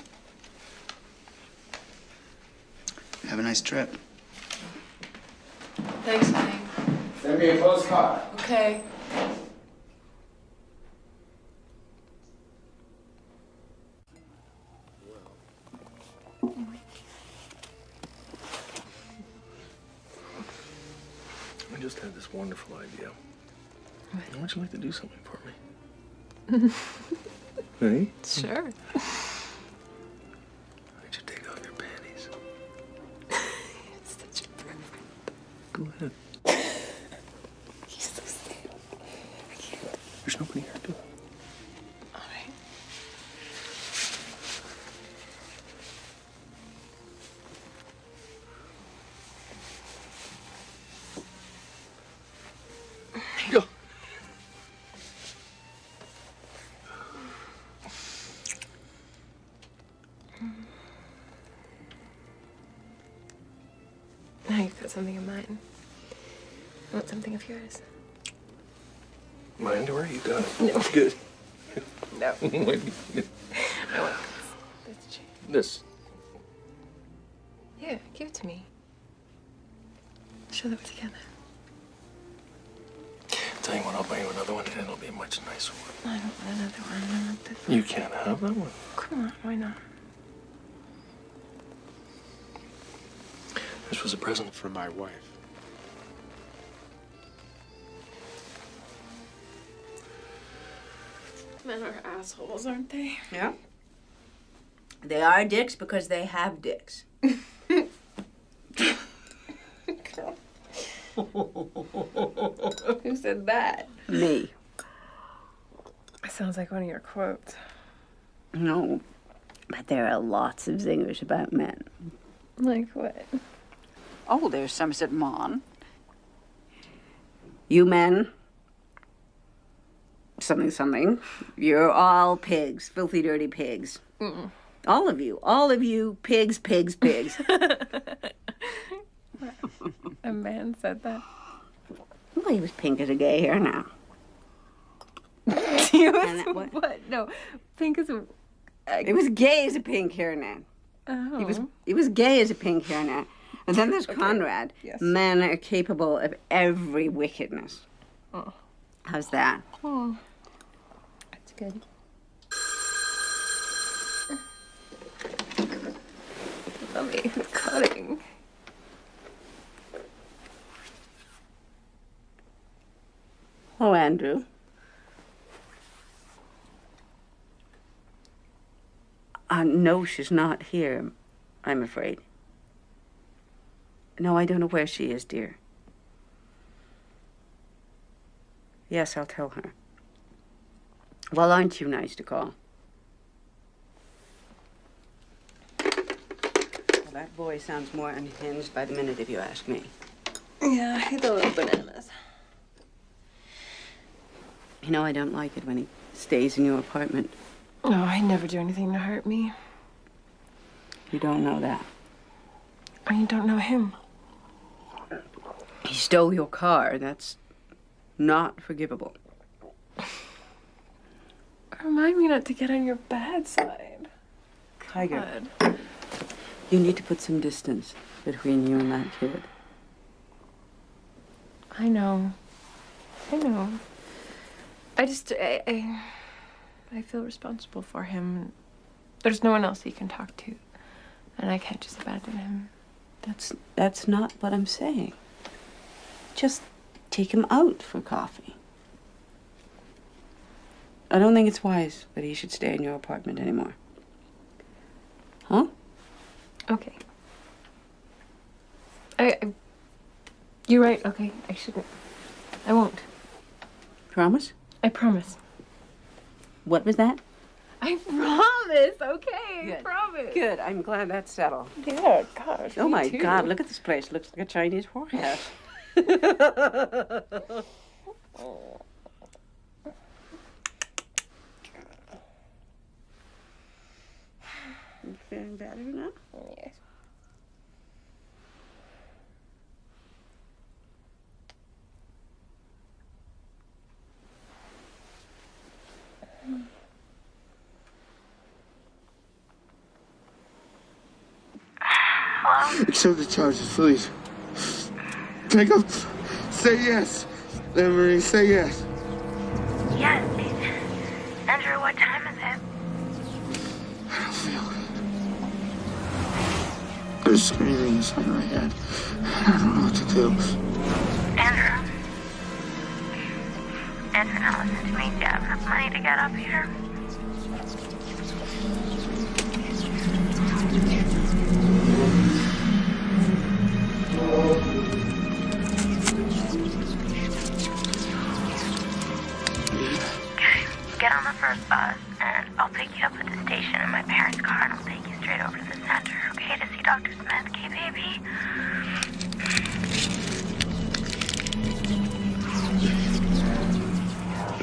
Have a nice trip. Thanks, honey. Send me a postcard. Okay. I just had this wonderful idea. Why would you like to do something for me? Hey? Sure. Why'd you take off your panties? It's such a perfect. Go ahead. He's so stable. I can't. There's nobody here, do it. All right. Go. Now you've got something of mine. I want something of yours. My underwear, you got it. No. Good. No. Wait. I want this. This. Yeah, give it to me. Show that we're together. Tell you what, I'll buy you another one, and it'll be a much nicer one. I don't want another one. I want this one. You can't have that one. Come on, why not? This was a present For my wife. Men are assholes, aren't they? Yeah. They are dicks because they have dicks. Who said that? Me. Sounds like one of your quotes. No. But there are lots of zingers about men. Like what? Oh, there's Somerset Maugham. You men, something. You're all pigs, filthy, dirty pigs. Mm-mm. All of you, pigs. A man said that. Well, he was pink as a gay hair now. He was what? No, pink is a. It was gay as a pink hair now. Oh. He was gay as a pink hair now. And then there's Conrad. Yes. Men are capable of every wickedness. Oh. How's that? Oh. That's good. Mommy, it's cutting. Oh, Andrew. No, she's not here, I'm afraid. No, I don't know where she is, dear. Yes, I'll tell her. Well, aren't you nice to call? Well, that boy sounds more unhinged by the minute, if you ask me. Yeah, he's a little bananas. You know, I don't like it when he stays in your apartment. No, I never do anything to hurt me. You don't know that. And you don't know him. He stole your car. That's not forgivable. Remind me not to get on your bad side. Tiger, God. you need to put some distance between you and that kid. I know. I feel responsible for him. There's no one else he can talk to. And I can't just abandon him. That's not what I'm saying. Just take him out for coffee. I don't think it's wise that he should stay in your apartment anymore. Huh? Okay. You're right. Okay, I shouldn't. I won't. Promise? I promise. What was that? I promise. Okay, Good. I promise. Good. I'm glad that's settled. Yeah, gosh. Oh me my too. God! Look at this place. Looks like a Chinese whorehouse. Oh. You feeling better now? Yes. Accept the charges, please. Take up. Say yes. Anne-Marie, say yes. Yes, Andrew, what time is it? I don't feel good. There's screaming inside my head. I don't know what to do. Andrew, now listen to me. Do you have enough money to get up here? Okay, get on the first bus, and I'll pick you up at the station in my parents' car, and I'll take you straight over to the center, okay, to see Dr. Smith, okay, baby?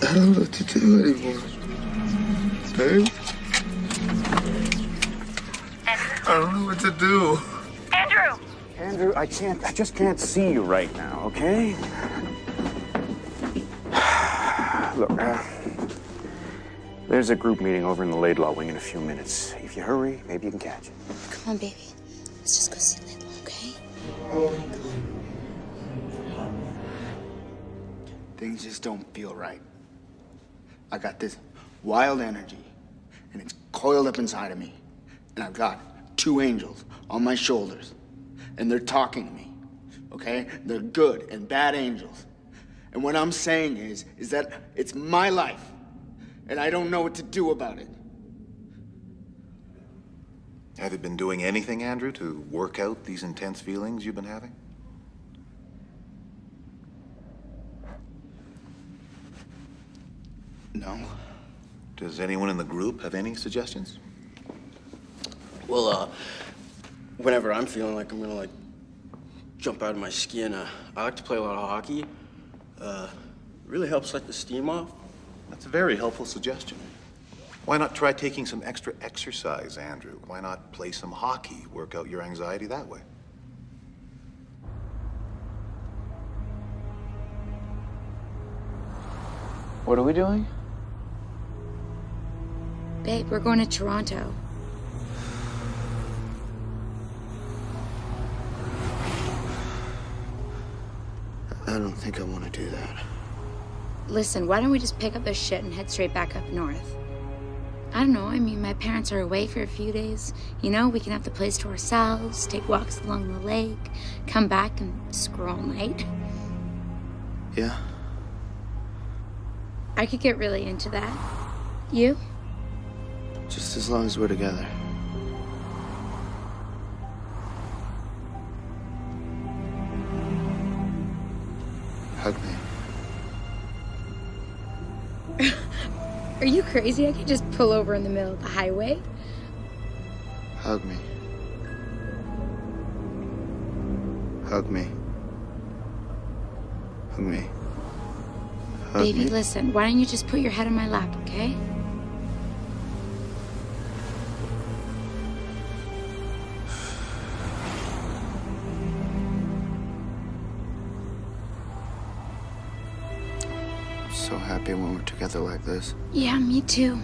I don't know what to do anymore. Babe? I don't know what to do. Andrew! Andrew, I just can't see you right now, okay? Look, there's a group meeting over in the Laidlaw wing in a few minutes. If you hurry, maybe you can catch it. Come on, baby. Let's just go see Laidlaw, okay? Things just don't feel right. I got this wild energy, and it's coiled up inside of me. And I've got two angels on my shoulders, and they're talking to me, okay? They're good and bad angels. And what I'm saying is that it's my life, and I don't know what to do about it. Have you been doing anything, Andrew, to work out these intense feelings you've been having? No. Does anyone in the group have any suggestions? Well, whenever I'm feeling like I'm gonna, jump out of my skin, I like to play a lot of hockey. Really helps let the steam off. That's a very helpful suggestion. Why not try taking some extra exercise, Andrew? Why not play some hockey, work out your anxiety that way? What are we doing? Babe, we're going to Toronto. I don't think I want to do that. Listen, why don't we just pick up this shit and head straight back up north? I don't know, I mean, my parents are away for a few days. You know, we can have the place to ourselves, take walks along the lake, come back and screw all night. Yeah? I could get really into that. You? Just as long as we're together. Hug me. Are you crazy? I could just pull over in the middle of the highway. Hug me. Hug me. Hug me. Hug Baby, me. listen, why don't you just put your head on my lap, okay? I'm so happy when we're together like this. Yeah, me too.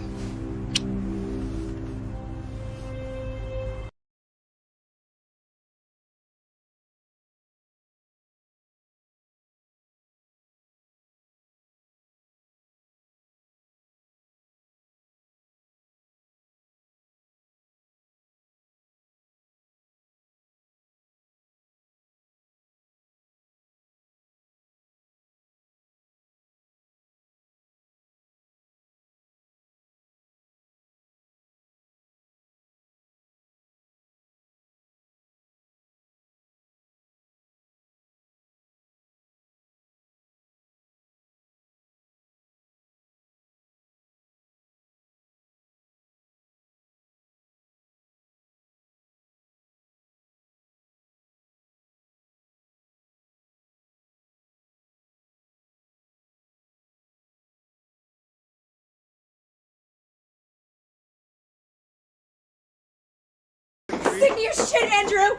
Stick to your shit, Andrew!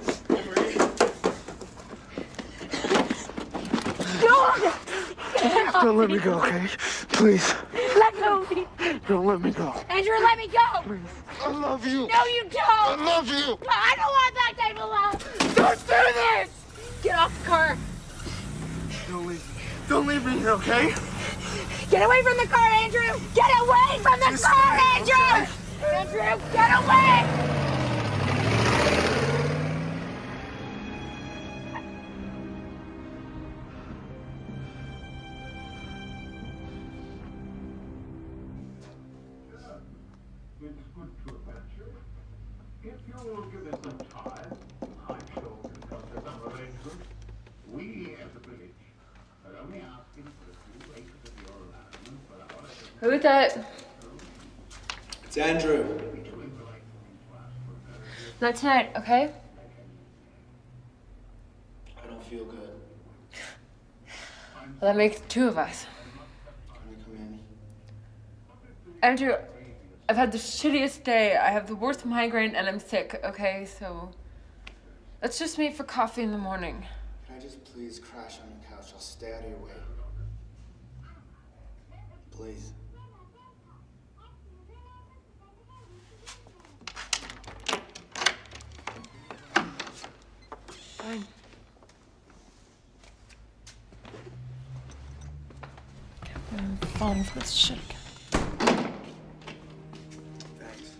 No! Don't let me go, okay? Please. Let go of me! Don't let me go. Andrew, let me go! I love you. No, you don't! I love you. I don't want that type of love! Let's do this! Get off the car. Don't leave me. Don't leave me here, okay? Get away from the car, Andrew! Get away from the car, Andrew! Andrew, get away! If you will give us some time, I'm sure we'll come to some arrangement. We as a village are only asking for a few acres of your land for our... Who is that? It's Andrew. Not tonight, okay? I don't feel good. Well, that makes two of us. Can I come in? Andrew, I've had the shittiest day. I have the worst migraine and I'm sick, okay? So let's just meet for coffee in the morning. Can I just please crash on your couch? I'll stay out of your way. Please. Fine. I'm falling for this shit again. Thanks.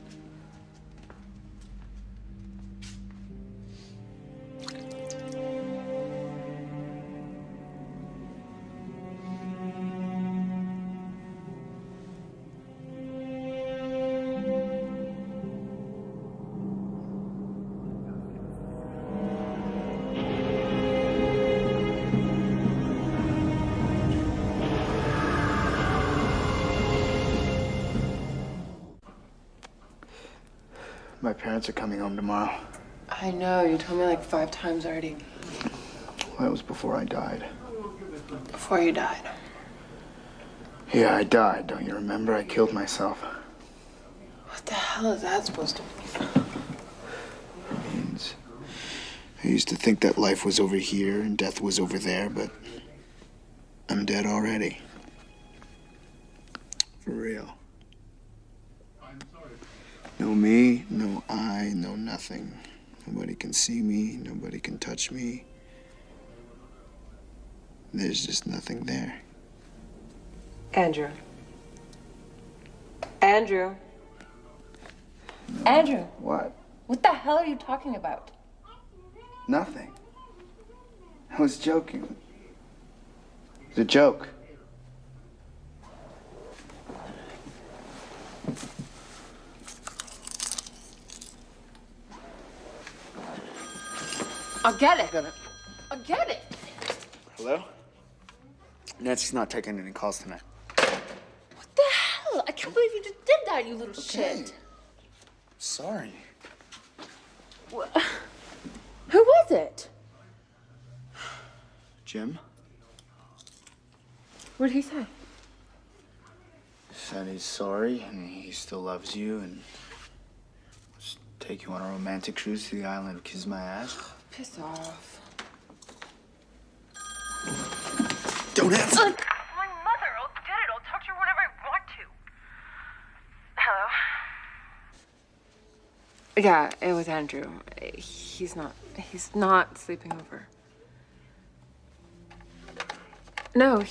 My parents are coming home tomorrow. I know, you told me like 5 times already. Well, that was before I died. Before you died. Yeah, I died. Don't you remember? I killed myself. What the hell is that supposed to mean? It means I used to think that life was over here and death was over there, but I'm dead already. For real. No me, no I, no nothing. Nobody can see me, nobody can touch me. There's just nothing there. Andrew. Andrew. No. Andrew. What? What the hell are you talking about? Nothing. I was joking. It was a joke. I'll get it. I'll get it. Hello? Nancy's not taking any calls tonight. What the hell? I can't believe you just did that, you little shit. Sorry. Who was it? Jim? What did he say? Said he's sorry and he still loves you and wants to take you on a romantic cruise to the island of Kiss My Ass. Piss off. Don't answer. My mother, I'll get it. I'll talk to her whenever I want to. Hello? Yeah, it was Andrew. He's not sleeping over. No,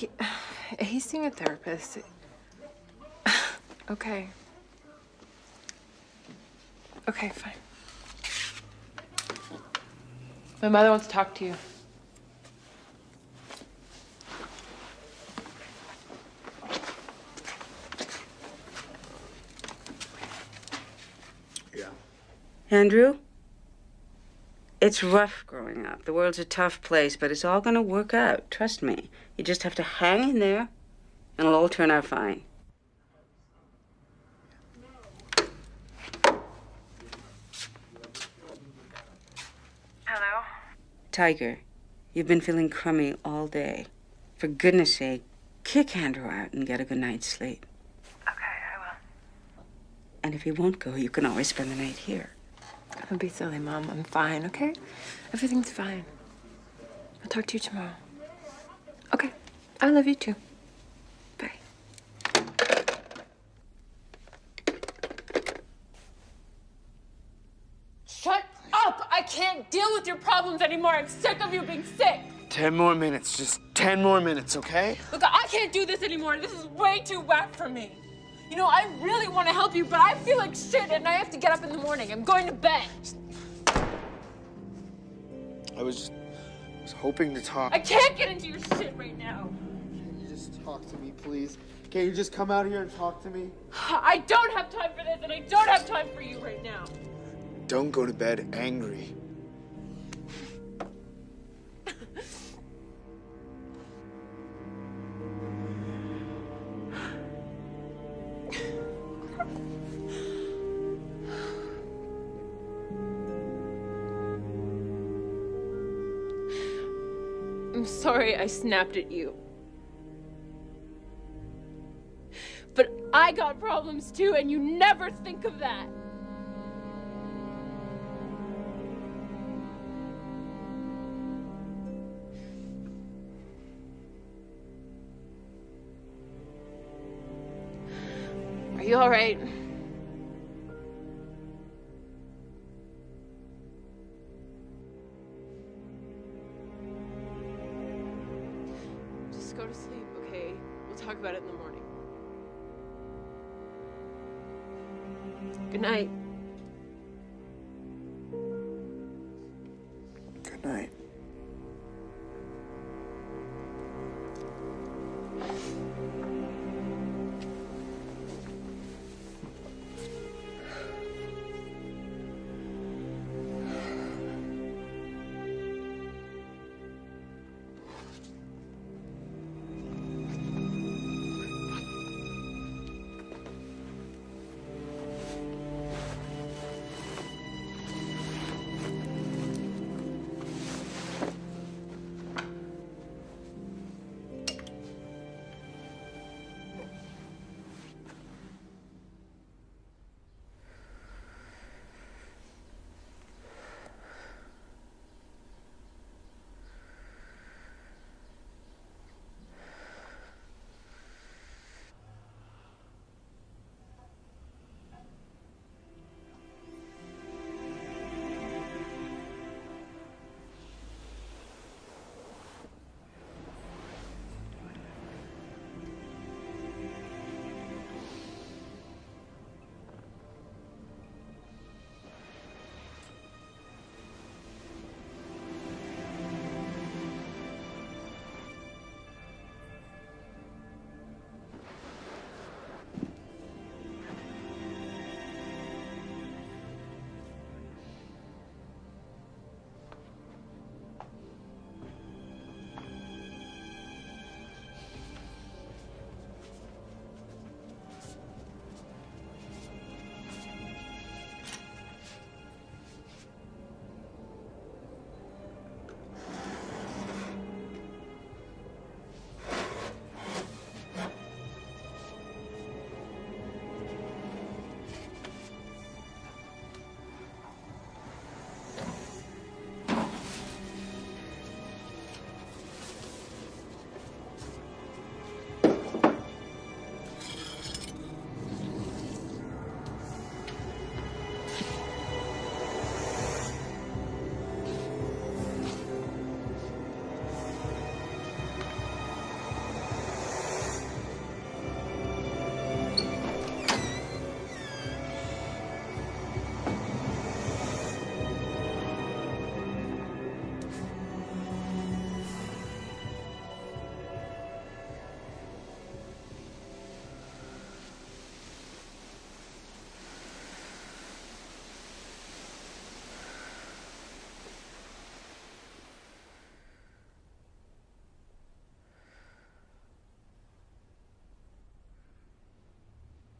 he's seeing a therapist. Okay. Okay, fine. My mother wants to talk to you. Yeah. Andrew? It's rough growing up. The world's a tough place, but it's all gonna work out. Trust me. You just have to hang in there, and it'll all turn out fine. Hello? Tiger, you've been feeling crummy all day. For goodness sake, kick Andrew out and get a good night's sleep. Okay, I will. And if he won't go, you can always spend the night here. Don't be silly, Mom. I'm fine, okay? Everything's fine. I'll talk to you tomorrow. Okay. I love you too. Bye. Shut up! I can't deal with with your problems anymore. I'm sick of you being sick. 10 more minutes, just 10 more minutes, okay? Look, I can't do this anymore. This is way too whack for me. You know, I really want to help you, but I feel like shit and I have to get up in the morning. I'm going to bed. I was hoping to talk. I can't get into your shit right now. Can you just talk to me, please? Can you just come out here and talk to me? I don't have time for this, and I don't have time for you right now. Don't go to bed angry. I'm sorry I snapped at you. But I got problems too, and you never think of that. Are you all right? Just go to sleep, okay? We'll talk about it in the morning. Good night. Good night.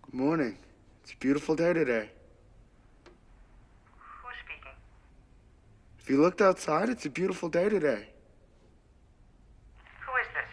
Good morning. It's a beautiful day today. Who's speaking? If you looked outside, it's a beautiful day today. Who is this?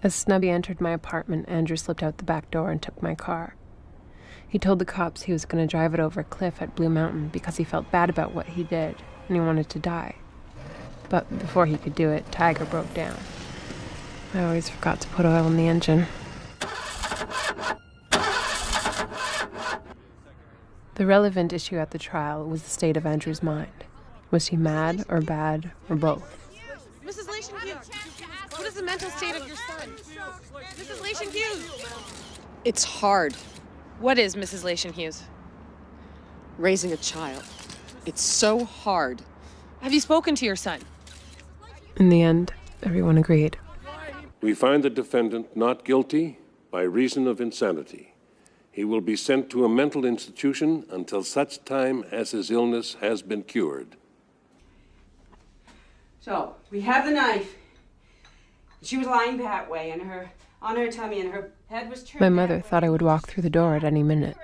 As Snubby entered my apartment, Andrew slipped out the back door and took my car. He told the cops he was going to drive it over a cliff at Blue Mountain because he felt bad about what he did and he wanted to die. But before he could do it, Tiger broke down. I always forgot to put oil in the engine. The relevant issue at the trial was the state of Andrew's mind. Was he mad or bad or both? Mrs. Lation Hughes, what is the mental state of your son? Mrs. Lation Hughes! It's hard. What is Mrs. Lation Hughes? Raising a child. It's so hard. Have you spoken to your son? In the end, everyone agreed. We find the defendant not guilty by reason of insanity. He will be sent to a mental institution until such time as his illness has been cured. So, we have the knife. She was lying that way, and on her tummy, and her head was turned. My mother thought I would walk through the door at any minute.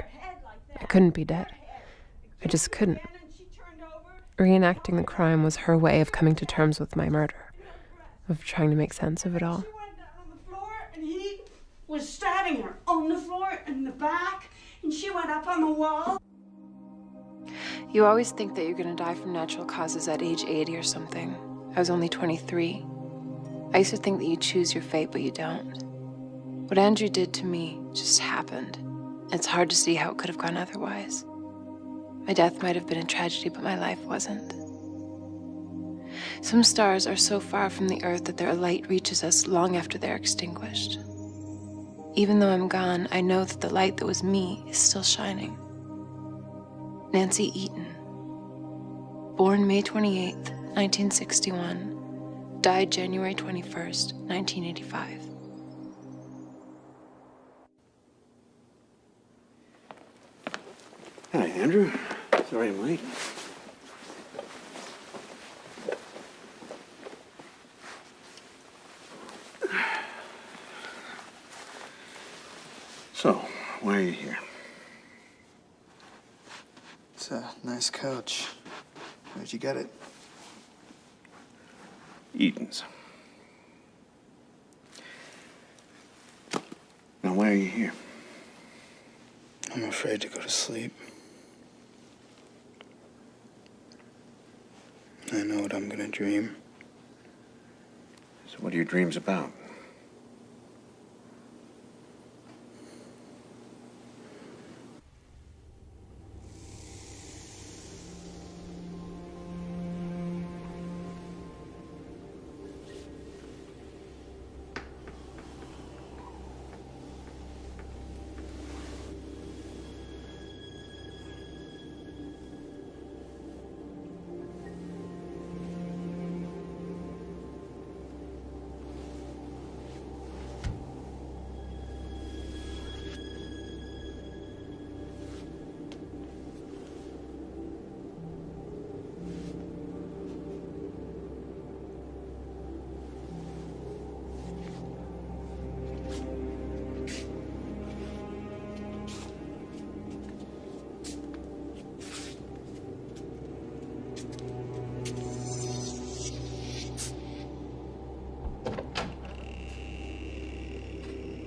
I couldn't be dead. I just couldn't. Reenacting the crime was her way of coming to terms with my murder, of trying to make sense of it all. And he was stabbing her on the floor in the back, and she went up on the wall. You always think that you're going to die from natural causes at age 80 or something. I was only 23. I used to think that you choose your fate, but you don't. What Andrew did to me just happened. It's hard to see how it could have gone otherwise. My death might have been a tragedy, but my life wasn't. Some stars are so far from the earth that their light reaches us long after they're extinguished. Even though I'm gone, I know that the light that was me is still shining. Nancy Eaton. Born May 28th, 1961. Died January 21st, 1985. Hi, Andrew. Sorry I'm late. So, why are you here? It's a nice couch. Where'd you get it? Eaton's. Now, why are you here? I'm afraid to go to sleep. I know what I'm gonna dream. So what are your dreams about?